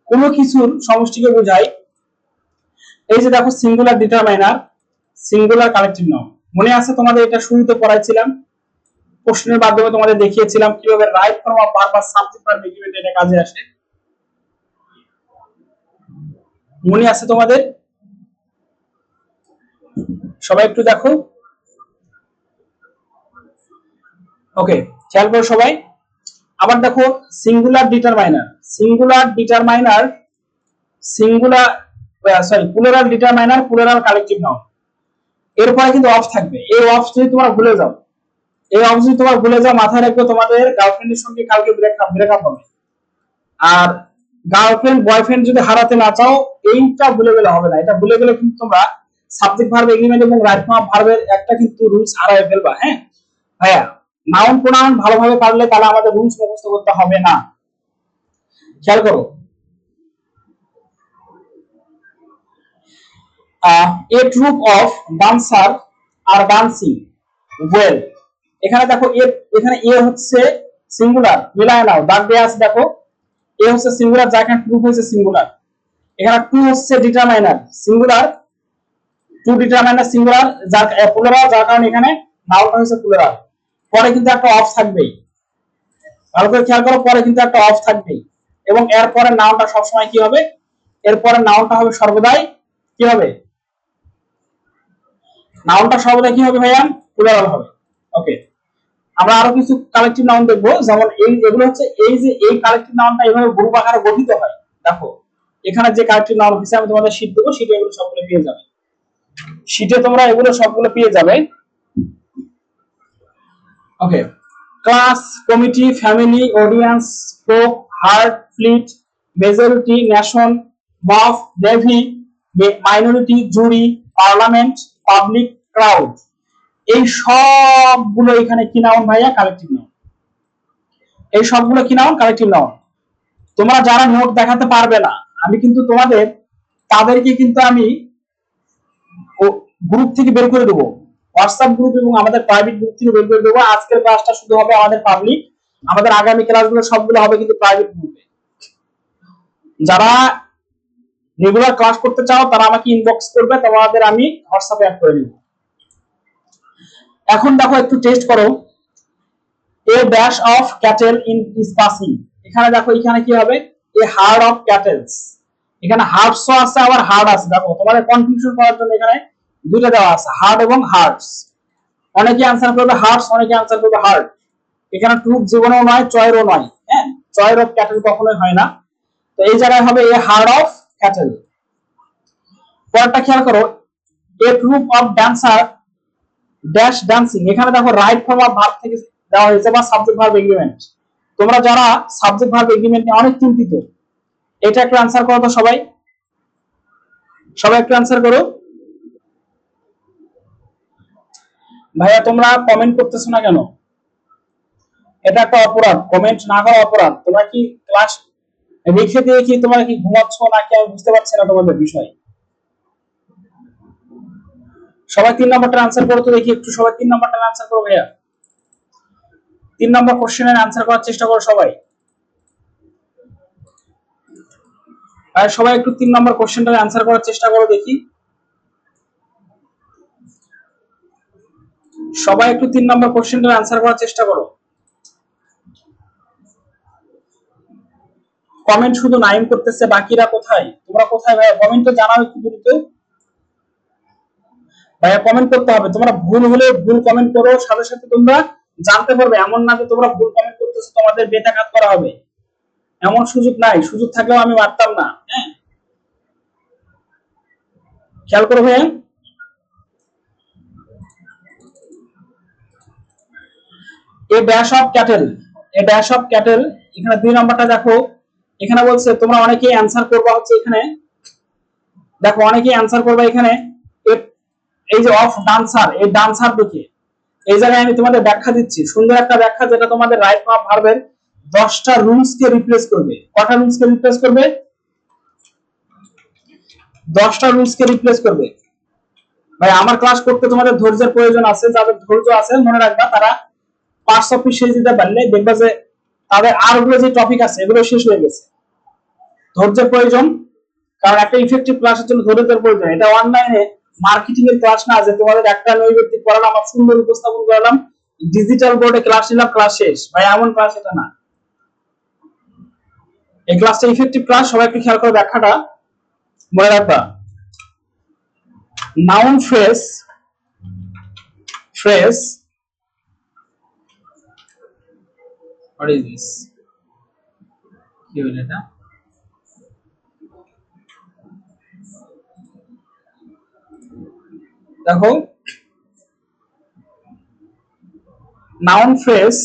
কোনো কিছুর সমষ্টিকে বোঝায়। এই যে দেখো singular determiner, singular collective noun, মনে আছে তোমাদের এটা শুরুতে পড়াইছিলাম, প্রশ্নের মাধ্যমে তোমাদের দেখিয়েছিলাম কিভাবে রাইট ফর্ম অফ ভার্ব বা সাবজেক্ট ভার্ব এগ্রিমেন্ট এটা কাজে আসে, মনে আছে তোমাদের? সবাই একটু দেখো। ওকে, খেয়াল করো সবাই। আবার দেখো singular determiner, singular determiner, singular sorry plural determiner, plural collective noun. এরপরে কিন্তু অফ থাকবে, এই অফ যদি তোমরা ভুলে যাও, এই অফ যদি তোমরা ভুলে যাও, মাথায় রাখবে তোমাদের গার্লফ্রেন্ডের সঙ্গে কালকে ব্রেকআপ হবে। আর গার্লফ্রেন্ড বয়ফ্রেন্ড যদি হারাতে না চাও, এইটা ভুলে গেলে হবে না, এটা ভুলে গেলে কিন্তু তোমরা সাবজেক্ট ভার্ব এগ্রিমেন্ট এবং রাইট ফর্ম অফ ভার্বের একটা কিন্তু রুলস হারায় ফেলবা। হ্যাঁ ভাইয়া, নাউন প্রোনাউন ভালোভাবে পারলে তাহলে আমাদের রুলস মুখস্থ করতে হবে না। খেয়াল করো, a troupe of dancer are dancing well. এখানে দেখো এখানে এ হচ্ছে সিঙ্গুলার, মিলায় নাও, দাগ দেয়া আছে দেখো, এ হচ্ছে সিঙ্গুলার, যা এখানে ট্রুপ হচ্ছে সিঙ্গুলার, এখানে টু হচ্ছে determiner singular, two determiner singular, যার প্লুরাল, যার কারণে এখানে নাউনটা হচ্ছে প্লুরাল। পরে কিন্তু একটা অফ থাকবেই, ভালো করে খেয়াল করো, পরে কিন্তু একটা অফ থাকবেই, এবং এরপরে নাউনটা সবসময় কি হবে, এরপরে নাউনটা হবে সর্বদাই কি হবে, নাউনটা সর্বদা কি হবে ভাইয়া, প্লুরাল হবে। ওকে, আমরা আরো কিছু কালেকটিভ নাউন দেখবো, যেমন এই এগুলো হচ্ছে এই যে এই কালেকটিভ নাউনটা এভাবে গ্রুপ আকারে গঠিত হয়। দেখো এখানে যে কালেকটিভ নাউন হচ্ছে, আমি তোমাদের শীট দেবো, শীটে এগুলো সবগুলো পেয়ে যাবে, শীটে তোমরা এগুলো সবগুলো পেয়ে যাবে। Okay, class, committee, family, audience, flock, herd, fleet, majority, nation, mob, navy, minority, jury, parliament, public, crowd, এই সবগুলো এখানে কি নাউন ভাইয়া, কালেকটিভ নাউন। এই সবগুলো কি নাউন, কালেকটিভ নাউন। তোমরা যারা নোট দেখাতে পারবে না, আমি কিন্তু তোমাদের তাদেরকে কিন্তু আমি গ্রুপ থেকে বের করে দেবো, হোয়াটসঅ্যাপ গ্রুপ এবং আমাদের প্রাইভেট গ্রুপ থেকে বের করে দেবো। আজকের ক্লাসটা শুধু হবে আমাদের পাবলিক, আমাদের আগামী ক্লাসগুলো সবগুলো হবে কিন্তু প্রাইভেট গ্রুপে। যারা রেগুলার ক্লাস করতে চাও তারা আমাকে ইনবক্স করবে, তোমাদের আমি হোয়াটসঅ্যাপে অ্যাড করে নিব। এখন দেখো একটু টেস্ট করো, a dash of cattle in is passing, এখানে দেখো এখানে কি হবে, এ হার্ড অফ ক্যাটেলস, এখানে হার্টস আছে আবার হার্ড আছে, দেখো তোমাদের কনফিউশন করার জন্য এখানে দুইটা দেওয়া আছে, হার্ড এবং হার্টস। অনেকে অ্যান্সার করবে হার্টস, অনেকে অ্যান্সার করবে হার্ড। এখানে ট্রুপ জীবনেও নয়, চয়েরও নয়, হ্যাঁ, চয়ের অফ ক্যাটেল কখনোই হয় না। তো এই জায়গায় হবে এ হার্ড অফ ক্যাটেল। পরেরটা খেয়াল করো, a troupe of dancer dash dancing, এখানে দেখো রাইট ফর্ম অফ ভার্ব থেকে দেওয়া হয়েছে বা সাবজেক্ট ভার্ব এগ্রিমেন্ট। তোমরা যারা সাবজেক্ট ভার্ব এগ্রিমেন্ট নিয়ে অনেক চিন্তিত, এটা একটু অ্যান্সার করো তো সবাই, সবাই একটু অ্যান্সার করো। ভাইয়া তোমরা কমেন্ট করতেছো না কেন? এটা একটা অপরাধ, কমেন্ট না করা অপরাধ। তোমরা কি ক্লাস রেখে দিয়ে কি তোমরা কি ঘুমাচ্ছ নাকি আমি বুঝতে পারছি না তোমাদের বিষয়। সবাই 3 নম্বরটা আনসার করো তো দেখি একটু, সবাই 3 নম্বরটা আনসার করো ভাইয়া। 3 নম্বর কোশ্চেনের আনসার করার চেষ্টা করো সবাই। আর সবাই একটু 3 নম্বর কোশ্চেনটার আনসার করার চেষ্টা করো দেখি। সবাই একটু 3 নম্বর কোশ্চেনটার আনসার করার চেষ্টা করো। কমেন্ট শুধু নাইম করতেছে, বাকিরা কোথায়? তোমরা কোথায় ভাইয়া? কমেন্ট তো জানাও একটু দ্রুত ভাইয়া, কমেন্ট করতে হবে। তোমরা ভুল হলে ভুল কমেন্ট করো, সাথে সাথে তোমরা জানতে পারবে। এমন না যে তোমরা ভুল কমেন্ট করতেছো তোমাদের বেতাকাত করা হবে, এমন সুযোগ নাই। সুযোগ থাকলেও আমি মারতাম না। হ্যাঁ, খেয়াল করো ভাইয়া। A dash of cattle, a dash of cattle, এখানে 2 নম্বরটা দেখো। এখানে বলছে তোমরা অনেকেই অ্যান্সার করবা হচ্ছে এখানে, দেখো অনেকেই অ্যান্সার করবা এখানে এই যে অফ ডান্সার, এই ডান্সার দেখে এই জায়গায় আমি তোমাদের ব্যাখ্যা দিচ্ছি, সুন্দর একটা ব্যাখ্যা যেটা তোমাদের রাইট ফর্ম ভার্বের 10টা রুলস কে রিপ্লেস করবে। কটা রুলস কে রিপ্লেস করবে? 10টা রুলস কে রিপ্লেস করবে। ভাই আমার ক্লাস করতে তোমাদের ধৈর্যের প্রয়োজন আছে, যাদের ধৈর্য আছে মনে রাখবা তারা পার্টস অফ শেষ দিতে পারলে দেখবা যে তাদের আরগুলো যে টপিক আছে এগুলো শেষ হয়ে গেছে। ধৈর্যের প্রয়োজন, কারণ একটা ইফেক্টিভ ক্লাসের জন্য ধৈর্যের প্রয়োজন। এটা অনলাইনে মার্কেটিং এর ক্লাস না যে তোমাদের একটা নৈবেদিক পড়ালাম আমার সুন্দর উপস্থাপন করালাম, ডিজিটাল বোর্ডে ক্লাস নিলাম ক্লাস শেষ। ভাই এমন ক্লাস এটা না, এই ক্লাসটা ইফেক্টিভ ক্লাস। সবাই একটু খেয়াল করে ব্যাখ্যাটা মনে রাখবা। Noun phrase, phrase, what is this, কি হলো এটা? দেখো নাউন ফ্রেজ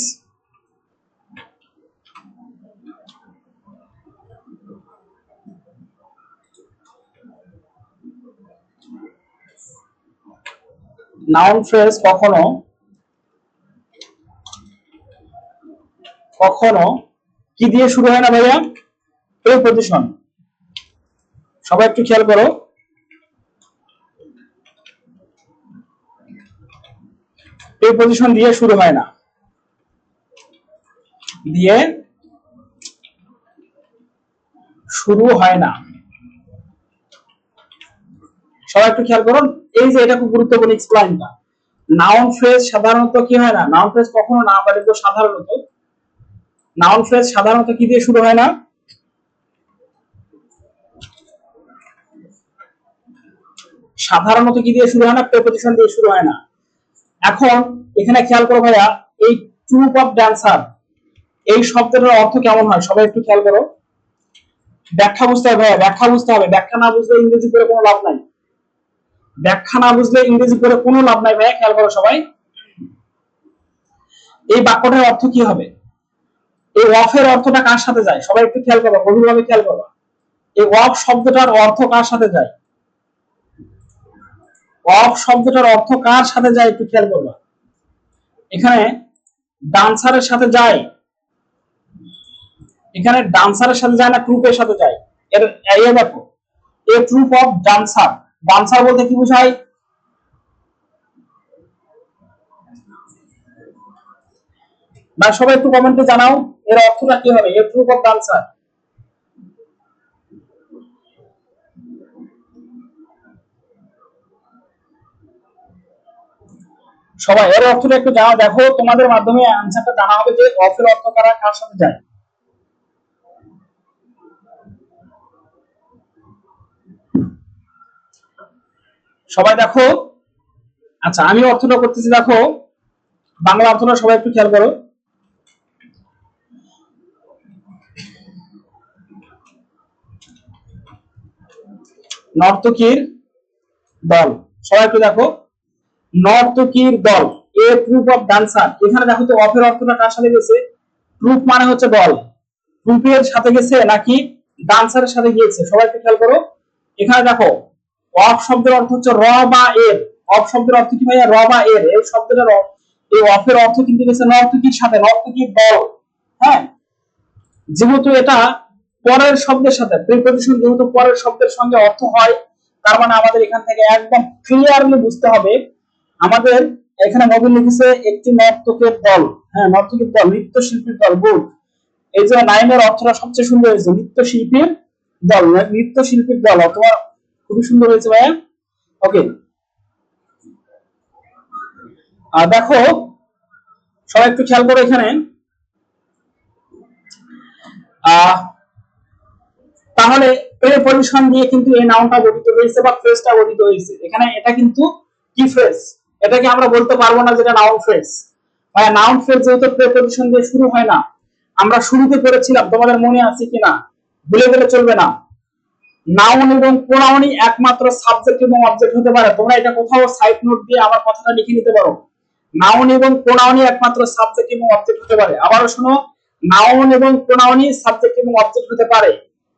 নাউন ফ্রেজ কখনো কখনো কি দিয়ে শুরু হয় না ভাইয়া? প্রিপজিশন। সবাই একটু খেয়াল করো, প্রিপজিশন দিয়ে শুরু হয় না, দিয়ে শুরু হয় না। সবাই একটু খেয়াল করুন, এই যে এটা খুব গুরুত্বপূর্ণ এক্সপ্লেইনটা। নাউন ফ্রেজ সাধারণত কি হয় না, নাউন ফ্রেজ কখনো না বলে তো সাধারণত, নাউন ফ্রেজ সাধারণত কি দিয়ে শুরু হয় না? সাধারণত কি দিয়ে শুরু হয় না? প্রিপজিশন দিয়ে শুরু হয় না। এখন এখানে খেয়াল করো ভাইয়া, এই ট্রুপ অফ ড্যান্সার এই শব্দটার অর্থ কেমন হয়? সবাই একটু খেয়াল করো। ব্যাখ্যা বুঝতে হবে ভাইয়া, ব্যাখ্যা বুঝতে হবে। ব্যাখ্যা না বুঝলে ইংরেজি করে কোনো লাভ নাই, ব্যাখ্যা না বুঝলে ইংরেজি করে কোনো লাভ নাই ভাইয়া। খেয়াল করো সবাই, এই বাক্যটার অর্থ কি হবে? এই অফের অর্থটা কার সাথে যায়? সবাই একটু খেয়াল করবা, গভীরভাবে খেয়াল করবা। এই অফ শব্দটার অর্থ কার সাথে যায়? অফ শব্দটার অর্থ কার সাথে যায় একটু খেয়াল করবা। এখানে ডান্সারের সাথে যায়, এখানে ডান্সারের সাথে যায় না ট্রুপের সাথে যায়? এর এই দেখো, a troupe of dancer, dancer বলতে কি বোঝায়? বা সবাই একটু কমেন্টে জানাও এর অর্থটা কি হবে, এ ট্রুপ অফ ডান্সার। সবাই এর অর্থটা একটু জানা, দেখো তোমাদের মাধ্যমে আনসারটা জানা হবে যে অফের অর্থ কার সাথে যায়। সবাই দেখো, আচ্ছা আমি অর্থটা করতেছি, দেখো বাংলা অর্থটা সবাই একটু খেয়াল করো। নর্তকীর দল, সবাই একটু দেখো, নর্তকীর দল এ ট্রুপ অফ ডান্সার। এখানে দেখো তো অফের অর্থটা কার সাথে গেছে, ট্রুপ মানে হচ্ছে দল, ট্রুপের সাথে গেছে নাকি ডান্সারের সাথে গিয়েছে, সবাই একটু খেয়াল করো। এখানে দেখো অফ শব্দের অর্থ হচ্ছে র বা এর, অফ শব্দের অর্থ কি ভাইয়া, র বা এর, এই শব্দটার এই অফের অর্থ কিন্তু গেছে নর্তকীর সাথে, নর্তকীর দল। হ্যাঁ, যেহেতু এটা পরের শব্দের সাথে, প্রিপজিশন যেহেতু পরের শব্দের সঙ্গে অর্থ হয়, তার মানে আমাদের এখান থেকে একদম ক্লিয়ারলি বুঝতে হবে, আমাদের এখানে নবীন লিখেছে একটি নর্তকের দল। হ্যাঁ, নর্তকের দল, নৃত্যশিল্পীর দল, গুড। এই যে নাইমের অর্থটা সবচেয়ে সুন্দর হয়েছে, নৃত্যশিল্পীর দল, নৃত্যশিল্পীর দল, অথবা খুবই সুন্দর হয়েছে ভাইয়া। ওকে, দেখো সবাই একটু খেয়াল করো এখানে, আহ তাহলে প্রিপজিশন দিয়ে কিন্তু এই নাউনটা গঠিত হয়েছে বা ফ্রেজটা গঠিত হয়েছে। এখানে এটা কিন্তু কি ফ্রেজ, এটাকে আমরা বলতে পারবো না যেটা নাউন ফ্রেজ। মানে নাউন ফ্রেজ যেহেতু প্রিপজিশন দিয়ে শুরু হয় না, আমরা শুরুতে করেছিলাম, তোমাদের মনে আছে কিনা, ভুলে গেলে চলবে না। নাউন এবং প্রোনাউনই একমাত্র সাবজেক্ট এবং অবজেক্ট হতে পারে। তোমরা এটা কোথাও সাইড নোট দিয়ে আমার কথাটা লিখে নিতে পারো। নাউন এবং প্রোনাউনই একমাত্র সাবজেক্ট এবং অবজেক্ট হতে পারে। আবারও শোনো, নাউন এবং প্রোনাউনই সাবজেক্ট এবং অবজেক্ট হতে পারে।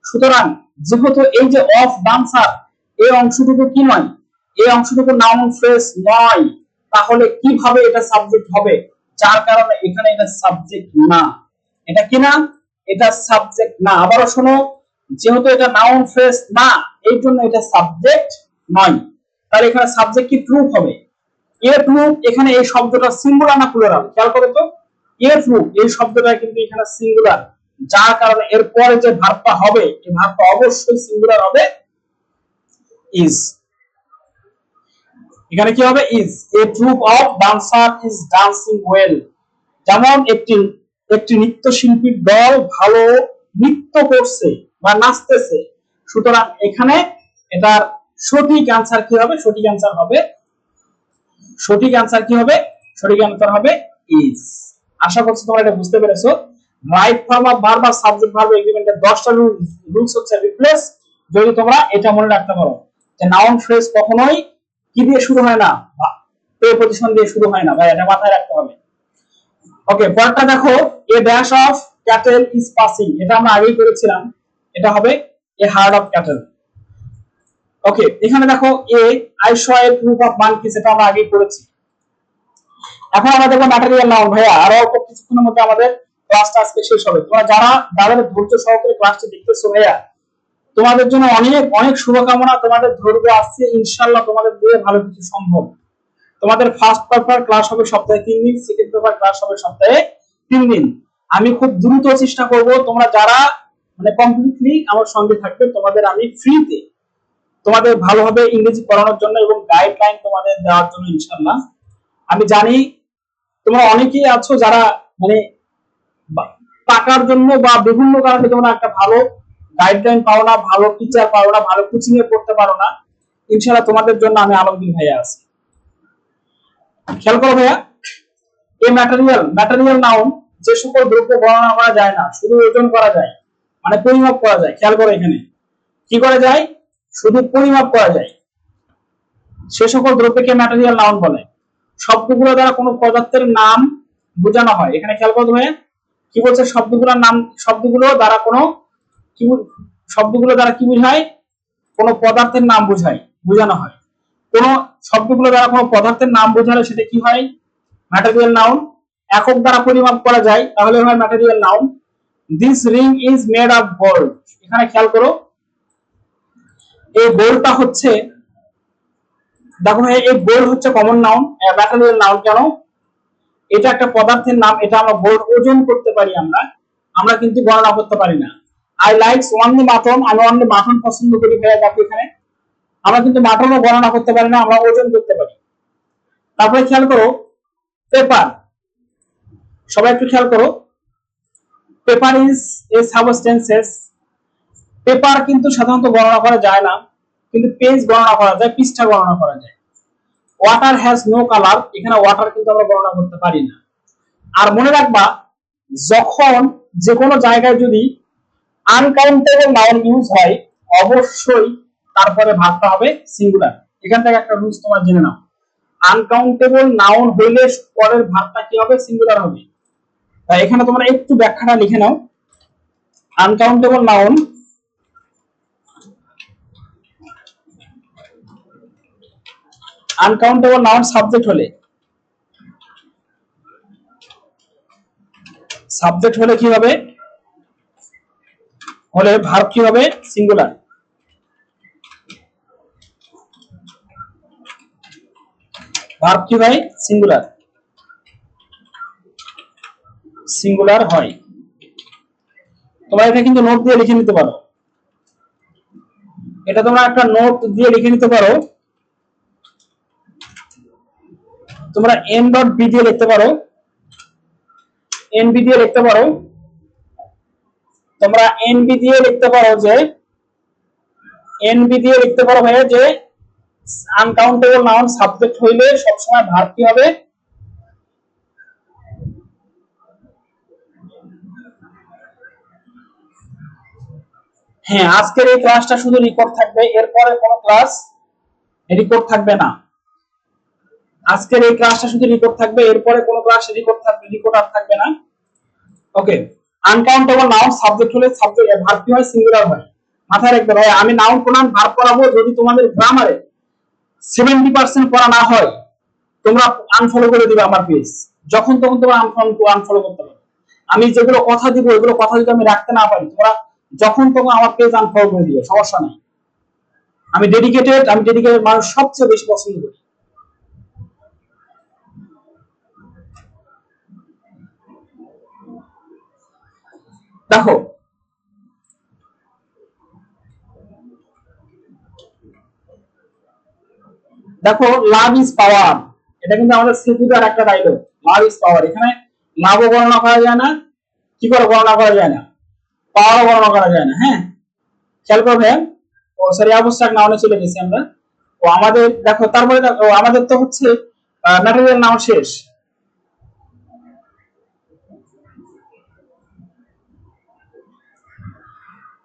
সুতরাং যেহেতু এই যে অফ ডান্সার, এই অংশটুকু কি নয়, এই অংশটুকু নাউন ফ্রেজ নয়, তাহলে কিভাবে এটা সাবজেক্ট হবে, যার কারণে এখানে এটা সাবজেক্ট না। এটা কি না, এটা সাবজেক্ট না। আবারও শোনো, যেহেতু এটা নাউন ফ্রেজ না, এই জন্য এটা সাবজেক্ট নয়। তাহলে এখানে সাবজেক্ট কি ট্রু হবে। এ ট্রু, এখানে এই শব্দটা সিঙ্গুলার না প্লুরাল, খেয়াল করো তো, এ ট্রু এই শব্দটা কিন্তু এখানে সিঙ্গুলার, যার কারণে এর পরে যে ভার্বটা হবে, এই ভার্বটা অবশ্যই সিঙ্গুলার হবে, ইজ। এখানে কি হবে, is. A troupe of dancer is dancing well. যেমন একটি একটি নৃত্যশিল্পীর দল ভালো নৃত্য করছে বা নাচতেছে। সুতরাং এখানে এটার সঠিক আনসার কি হবে, সঠিক আনসার হবে, সঠিক আনসার কি হবে, সঠিক আনসার হবে ইজ। আশা করছি তোমরা এটা বুঝতে পেরেছো। রাইট ফর্ম অফ ভার্ব আর সাবজেক্ট ভার্ব এগ্রিমেন্টের 10টা রুলস হচ্ছে রিপ্লেস। যদি তোমরা এটা মনে রাখতে পারো যে নাউন ফ্রেজ কখনোই কি দিয়ে শুরু হয় না, প্রিপজিশন দিয়ে শুরু হয় না, ভাই এটা মাথায় রাখতে হবে। ওকে, পরেরটা দেখো, a dash of cattle is passing. এটা আমরা আগেই করেছিলাম, এটা হবে a herd of cattle. Okay, এখানে দেখো a I saw a group of monkeys, এটা আমরা আগেই করেছি। এখন আমরা দেখবো ম্যাটেরিয়াল নাউন। ভাইয়া আরো অল্প কিছুক্ষণের মধ্যে আমাদের ক্লাসটা আজকে শেষ হবে। তোমরা যারা যাদের ধৈর্য সহকারে ক্লাসটি দেখতেছো ভাইয়া, তোমাদের জন্য অনেক অনেক শুভকামনা। তোমাদের ধৈর্য আসছে, ইনশাআল্লাহ তোমাদের দিয়ে ভালো কিছু সম্ভব। তোমাদের ফার্স্ট পেপার ক্লাস হবে সপ্তাহে 3 দিন, সেকেন্ড পেপার ক্লাস হবে সপ্তাহে 3 দিন। আমি খুব দ্রুত চেষ্টা করব, তোমরা যারা মানে কমপ্লিটলি আমার সঙ্গে থাকবে, তোমাদের আমি ফ্রিতে তোমাদের ভালোভাবে ইংরেজি পড়ানোর জন্য এবং গাইডলাইন তোমাদের দেওয়ার জন্য ইনশাআল্লাহ। আমি জানি তোমরা অনেকেই আছো যারা মানে টাকার জন্য বা বিভিন্ন কারণে তোমরা একটা ভালো গাইডলাইন পাও না, ভালো টিচার পাও না, ভালো কোচিং এ পড়তে পারো না। ইনশাআল্লাহ তোমাদের জন্য আমি আলমগীর ভাইয়া আছি। খেয়াল করো ভাইয়া, এই ম্যাটেরিয়াল নাউন যে সকল দ্রব্য বর্ণনা করা যায় না, শুধু ওজন করা যায়, মানে পরিমাপ করা যায়। খেয়াল করো এখানে কি করা যায়, শুধু পরিমাপ করা যায়, সে সকল দ্রব্যকে ম্যাটেরিয়াল নাউন বলে। শব্দগুলো দ্বারা কোনো পদার্থের নাম বোঝানো হয়। এখানে খেয়াল করো ভাইয়া, কি বলছে, শব্দগুলোর নাম, শব্দগুলো দ্বারা কোনো কি, শব্দগুলো দ্বারা কি বোঝায়, কোনো পদার্থের নাম বোঝায়, বোঝানো হয়। কোন শব্দগুলো দ্বারা কোনো পদার্থের নাম বোঝালে সেটা কি হয়, ম্যাটেরিয়াল নাউন। একক দ্বারা পরিমাপ করা যায়, তাহলে হয় material noun. This ring is made of gold. এখানে খেয়াল করো, এই গোল্ডটা হচ্ছে, দেখো ভাই এই গোল্ড হচ্ছে কমন নাউন, ম্যাটেরিয়াল নাউন। কেন, এটা একটা পদার্থের নাম, এটা আমরা গোল্ড ওজন করতে পারি, আমরা আমরা কিন্তু গণনা করতে পারি না। আই লাইকস অনলি মাটন, আমি অনলি মাটন পছন্দ করি ভাইয়া। দেখো এখানে আমরা কিন্তু মাটনও গণনা করতে পারি না, আমরা ওজন করতে পারি। তারপরে খেয়াল করো, পেপার, সবাই একটু খেয়াল করো, paper is a substances. Paper কিন্তু সাধারণত গণনা করা যায় না, কিন্তু পেজ গণনা করা যায়, পৃষ্ঠা গণনা করা যায়। ওয়াটার হ্যাজ নো কালার, এখানে ওয়াটার কিন্তু আমরা গণনা করতে পারি না। আর মনে রাখবা, যখন যে কোনো জায়গায় যদি আনকাউন্টেবল নাউন ইউজ হয়, অবশ্যই তারপরে ভাগটা হবে সিঙ্গুলার। এখান থেকে একটা রুলস তোমরা জেনে নাও, আনকাউন্টেবল নাউন হইলে পরের ভাগটা কি হবে? সিঙ্গুলার হবে। তাই এখানে তোমরা একটু ব্যাখ্যাটা লিখে নাও। Uncountable noun, uncountable noun subject হলে, সাবজেক্ট হলে কি হবে? হলে ভার্ব কি হবে? সিঙ্গুলার। ভার্ব কি হয়? সিঙ্গুলার, সিঙ্গুলার হয়। তোমরা এটা কিন্তু নোট দিয়ে লিখে নিতে পারো, এটা তোমরা একটা নোট দিয়ে লিখে নিতে পারো। তোমরা এন ডট বি দিয়ে লিখতে পারো, এনবি দিয়ে লিখতে পারো, তোমরা এনবি দিয়ে লিখতে পারো যে, এনবি দিয়ে লিখতে পারো ভাইয়া যে আনকাউন্টেবল নাউন সাবজেক্ট হইলে সবসময় ভার্ব কি হবে? হ্যাঁ, আজকের এই ক্লাসটা শুধু রেকর্ড থাকবে, এরপরে কোনো ক্লাস রেকর্ড থাকবে না। আজকের এই ক্লাসটা শুধু রেকর্ড থাকবে, এরপরে কোনো ক্লাস রেকর্ড থাকবে, রেকর্ড আর থাকবে না। ওকে, আনকাউন্টেবল নাউন সাবজেক্ট হলে সাবজেক্ট ভার্ব কি হয়? সিঙ্গুলার হয়। মাথায় রাখবে ভাই, আমি নাউন প্রোনাউন ভার্ব পড়াবো, যদি তোমাদের গ্রামারে 70% পড়া না হয়, তোমরা আনফলো করে দিবে আমার পেজ। যখন তখন তোমরা আনফলো করতে পারো। আমি যেগুলো কথা দিব, এগুলো কথা যদি আমি রাখতে না পারি, তোমরা যখন তখন আমার পেজ আনফলো করে দিবে, সমস্যা নাই। আমি ডেডিকেটেড মানুষ সবচেয়ে বেশি পছন্দ করি। দেখো, দেখো, লাভ ইজ পাওয়ার, এটা কিন্তু আমাদের সিপিটার একটা ডায়লগ। লাভ ইজ পাওয়ার, এখানে লাভও গণনা করা যায় না, কি করে গণনা করা যায় না? পাওয়ারও গণনা করা যায় না। হ্যাঁ, খেয়াল করবে। ও সরি, অ্যাবস্ট্রাক্ট নাউনে চলে গেছি আমরা। ও আমাদের দেখো, তারপরে দেখো আমাদের তো হচ্ছে ম্যাটেরিয়াল নাউন শেষ।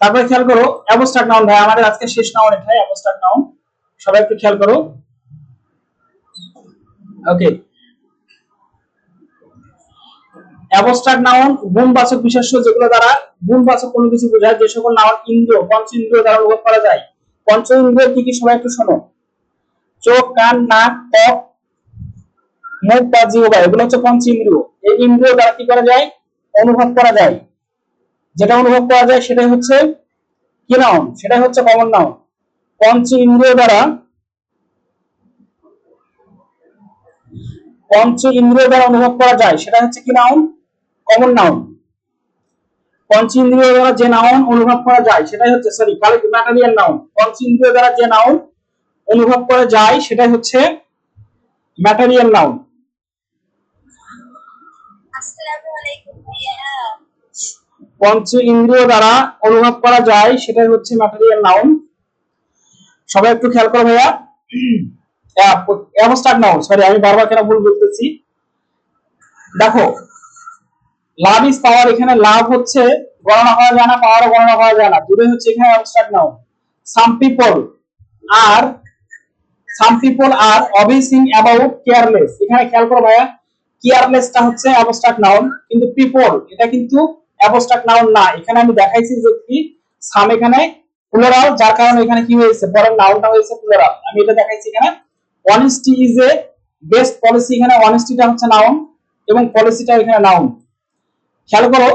তারপরে খেয়াল করো অ্যাবস্ট্রাক্ট নাউন, ভাই আমাদের আজকে শেষ নাউন এটাই, অ্যাবস্ট্রাক্ট নাউন। সবাই একটু খেয়াল করো। ওকে, অ্যাবস্ট্রাক্ট নাউন গুণবাচক বিশেষ্য, যেগুলো দ্বারা গুণবাচক কোনো কিছু বোঝায়, যে সকল নাউন ইন্দ্রিয়, পঞ্চ ইন্দ্রিয় দ্বারা অনুভব করা যায়। পঞ্চ ইন্দ্রিয় কি কি? সবাই একটু শোনো। চোখ, কান, নাক, ত্বক, মুখ বা জিহ্বা, এগুলো হচ্ছে পঞ্চ ইন্দ্রিয়। এই ইন্দ্রিয় দ্বারা কি করা যায়? অনুভব করা যায়। যেটা অনুভব করা যায় সেটাই হচ্ছে কি নাউন? সেটাই হচ্ছে কমন নাউন। পঞ্চ ইন্দ্রিয় দ্বারা, পঞ্চ ইন্দ্রিয় দ্বারা অনুভব করা যায় সেটা হচ্ছে কি নাউন? Common noun. পঞ্চ ইন্দ্রিয় দ্বারা যে নাউন অনুভব করা যায় সেটাই হচ্ছে, সরি, ম্যাটেরিয়াল নাউন। পঞ্চ ইন্দ্রিয় দ্বারা যে নাউন অনুভব করা যায় সেটাই হচ্ছে ম্যাটেরিয়াল নাউন। পঞ্চ ইন্দ্রিয় দ্বারা অনুভব করা যায় সেটাই হচ্ছে ম্যাটেরিয়াল নাউন। সবাই একটু খেয়াল করো ভাইয়া। অ্যাবস্ট্রাক্ট নাউন, সরি আমি বারবার কেন ভুল বলতেছি। দেখো, লাভ ইজ পাওয়ার, এখানে লাভ হচ্ছে গণনা করা যায় না, পাওয়ারও গণনা করা যায় না, দুটোই হচ্ছে এখানে abstract noun. Some people are, some people are obsessing about careless, এখানে খেয়াল করো ভাইয়া, কেয়ারলেসটা হচ্ছে অ্যাবস্ট্রাক্ট নাউন, কিন্তু পিপল এটা কিন্তু অ্যাবস্ট্রাক্ট নাউন না। এখানে আমি দেখাইছি যে কি সাম এখানে প্লুরাল, যার কারণে এখানে কি হয়েছে? পরের নাউনটা হয়েছে প্লুরাল। আমি এটা দেখাইছি এখানে। Honesty is a best policy, এখানে অনেস্টিটা হচ্ছে নাউন এবং পলিসিটা এখানে নাউন। খেয়াল করো।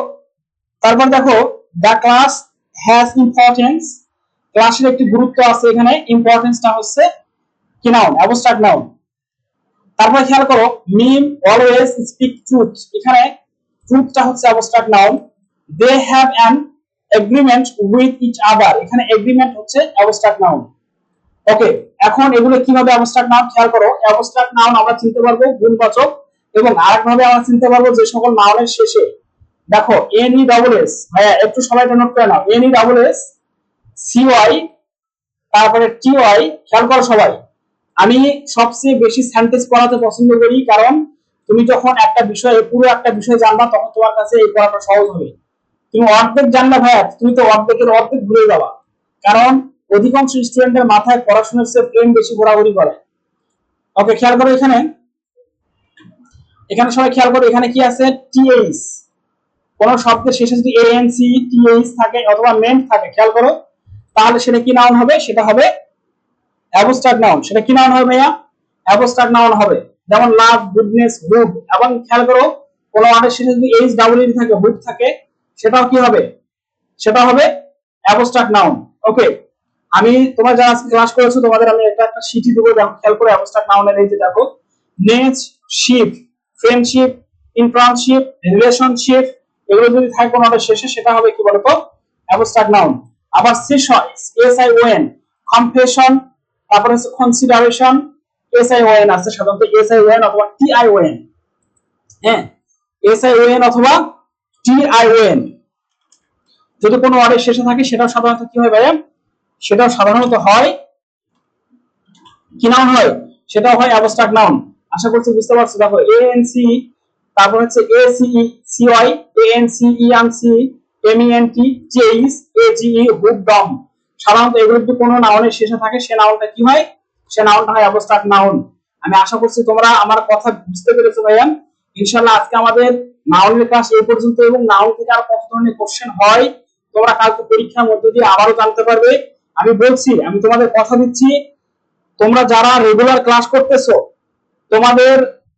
তারপর দেখো, দ্য ক্লাস হ্যাজ ইম্পর্টেন্স, ক্লাসের একটি গুরুত্ব আছে, এখানে ইম্পর্টেন্সটা হচ্ছে কি নাউন? Abstract noun. তারপর খেয়াল করো, মিম অলওয়েজ স্পিক ট্রুথ, এখানে ট্রুথটা হচ্ছে abstract noun. They have an agreement with each other, এখানে এগ্রিমেন্ট হচ্ছে অ্যাবস্ট্রাক্ট নাউন। ওকে, এখন এগুলো কিভাবে অ্যাবস্ট্রাক্ট নাউন? খেয়াল করো, অ্যাবস্ট্রাক্ট নাউন আমরা চিনতে পারবো গুণবাচক এবং আরেকভাবে আমরা চিনতে পারবো যে সকল নাউনের শেষে দেখো এন ই ডাবল এস, ভাইয়া একটু সবাই নোট করে নাও, N E double S C Y তারপরে টি ওয়াই। খেয়াল করো সবাই, আমি সবচেয়ে বেশি সেন্টেন্স পড়াতে পছন্দ করি, কারণ তুমি যখন একটা বিষয়ে পুরো একটা বিষয় জানবা তখন তোমার কাছে এই পড়াটা সহজ হবে। তুমি অর্ধেক জানলে ভাইয়া তুমি তো অর্ধেকের অর্ধেক ভুলে যাবা, কারণ অধিকাংশ স্টুডেন্টের মাথায় পড়াশোনার চেয়ে প্রেম বেশি ঘোরাঘুরি করে। ওকে, খেয়াল করো এখানে, এখানে সবাই খেয়াল করো, এখানে কি আছে টিএইচ, কোন শব্দের শেষে যদি এএনসি টিএইচ থাকে অথবা মেন্ট থাকে, খেয়াল করো, তাহলে সেটা কি নাউন হবে? সেটা হবে অ্যাবস্ট্রাক্ট নাউন। সেটা কি নাউন হবে ভাইয়া? অ্যাবস্ট্রাক্ট নাউন হবে। যেমন লাভ, গুডনেস, হুড। এবং খেয়াল করো কোন ওয়ার্ডের শেষে যদি এইচ ডাবল ই থাকে, হুড থাকে, সেটাও কি হবে? সেটা হবে অ্যাবস্ট্রাক্ট নাউন। ওকে, আমি তোমার যারা ক্লাস করেছো তোমাদের আমি একটা একটা শিটি দেবো, দেখো খেয়াল করে অ্যাবস্ট্রাক্ট নাউনের এই যে দেখো নেচ, শিপ, ফ্রেন্ডশিপ, ইন্টার্নশিপ, রিলেশনশিপ, এগুলো যদি থাকে কোনো ওয়ার্ডের শেষে সেটা হবে কি বলতো? Abstract noun. আবার session, S I O N, confession, তারপরে হচ্ছে consideration, S I O N আছে সাধারণত, এস আই ও এন অথবা টি আই ও এন। হ্যাঁ, এস আই ও এন অথবা টি আই ও এন যদি কোনো ওয়ার্ডের শেষে থাকে সেটাও সাধারণত কি হয় ভাইয়া? সেটাও সাধারণত হয় কি নাউন হয়? সেটাও হয় অ্যাবস্ট্রাক্ট নাউন। আশা করছি বুঝতে পারছো। দেখো এএনসি, তারপর হচ্ছে এসিই CY, ANC ENC এমইএনটি chess age hood ডম, সাধারণত এগুলো যদি কোনো নাউনের শেষে থাকে সে নাউনটা কি হয়? সে নাউনটা হয় অ্যাবস্ট্রাক্ট নাউন। আমি আশা করছি তোমরা আমার কথা বুঝতে পেরেছো ভাইয়া। ইনশাআল্লাহ আজকে আমাদের নাউনের ক্লাস এই পর্যন্ত, এবং নাউন থেকে আর কত ধরনের কোশ্চেন হয় তোমরা কালকে পরীক্ষার মধ্যে দিয়ে আবারও জানতে পারবে। আমি বলছি, আমি তোমাদের কথা দিচ্ছি, তোমরা যারা রেগুলার ক্লাস করতেছো তোমাদের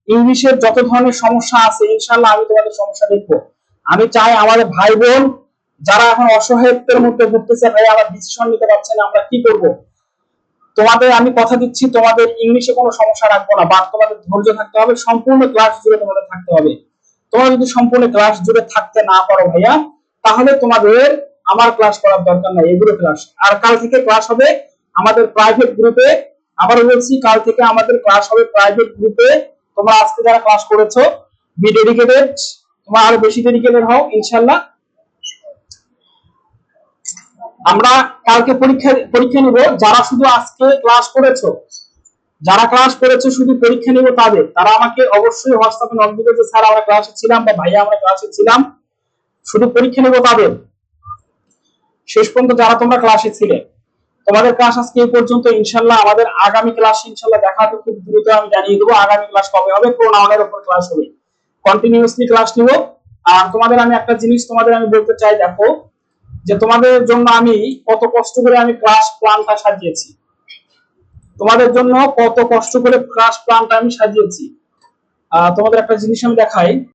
ইংলিশের যত ধরনের সমস্যা আছে ইনশাআল্লাহ আমি তোমাদের সমস্যা দেখবো। আমি চাই আমাদের ভাই বোন যারা এখন অসহায়ত্বের মধ্যে ভুগতেছে, ভাই আমার ডিসিশন নিতে পারছে না আমরা কি করব, তোমাদের আমি কথা দিচ্ছি তোমাদের ইংলিশে কোনো সমস্যা রাখবো না, বাট তোমাদের ধৈর্য থাকতে হবে, সম্পূর্ণ ক্লাস জুড়ে তোমাদের থাকতে হবে। তোমরা যদি সম্পূর্ণ ক্লাস জুড়ে থাকতে না পারো ভাইয়া, তাহলে তোমাদের আমার ক্লাস করার দরকার নাই, এগুলো ক্লাস। আর কাল থেকে ক্লাস হবে আমাদের প্রাইভেট গ্রুপে। আবারও বলছি, কাল থেকে আমাদের ক্লাস হবে প্রাইভেট গ্রুপে। তোমরা আজকে যারা ক্লাস করেছো বি ডেডিকেটেড, তোমরা আরো বেশি ডেডিকেটেড হও ইনশাআল্লাহ। আমরা কালকে পরীক্ষা পরীক্ষা নিব যারা শুধু আজকে ক্লাস করেছো, যারা ক্লাস করেছো শুধু পরীক্ষা নিব তাদের, তারা আমাকে অবশ্যই হোয়াটসঅ্যাপে নক দিবে যে স্যার আমরা ক্লাসে ছিলাম বা ভাইয়া আমরা ক্লাসে ছিলাম, শুধু পরীক্ষা নিব তাদের। শেষ পর্যন্ত যারা তোমরা ক্লাসে ছিলে, তোমাদের ক্লাস আজকে এই পর্যন্ত। ইনশাআল্লাহ আমাদের আগামী ক্লাস ইনশাআল্লাহ দেখা হবে খুব দ্রুত, আমি জানিয়ে দেবো আগামী ক্লাস কবে হবে। প্রোনাউনের উপর ক্লাস হবে, কন্টিনিউয়াসলি ক্লাস নিব। আর তোমাদের আমি একটা জিনিস তোমাদের আমি বলতে চাই, দেখো যে তোমাদের জন্য আমি কত কষ্ট করে আমি ক্লাস প্ল্যানটা সাজিয়েছি, তোমাদের জন্য কত কষ্ট করে ক্লাস প্ল্যানটা আমি সাজিয়েছি। তোমাদের একটা জিনিস আমি দেখাই,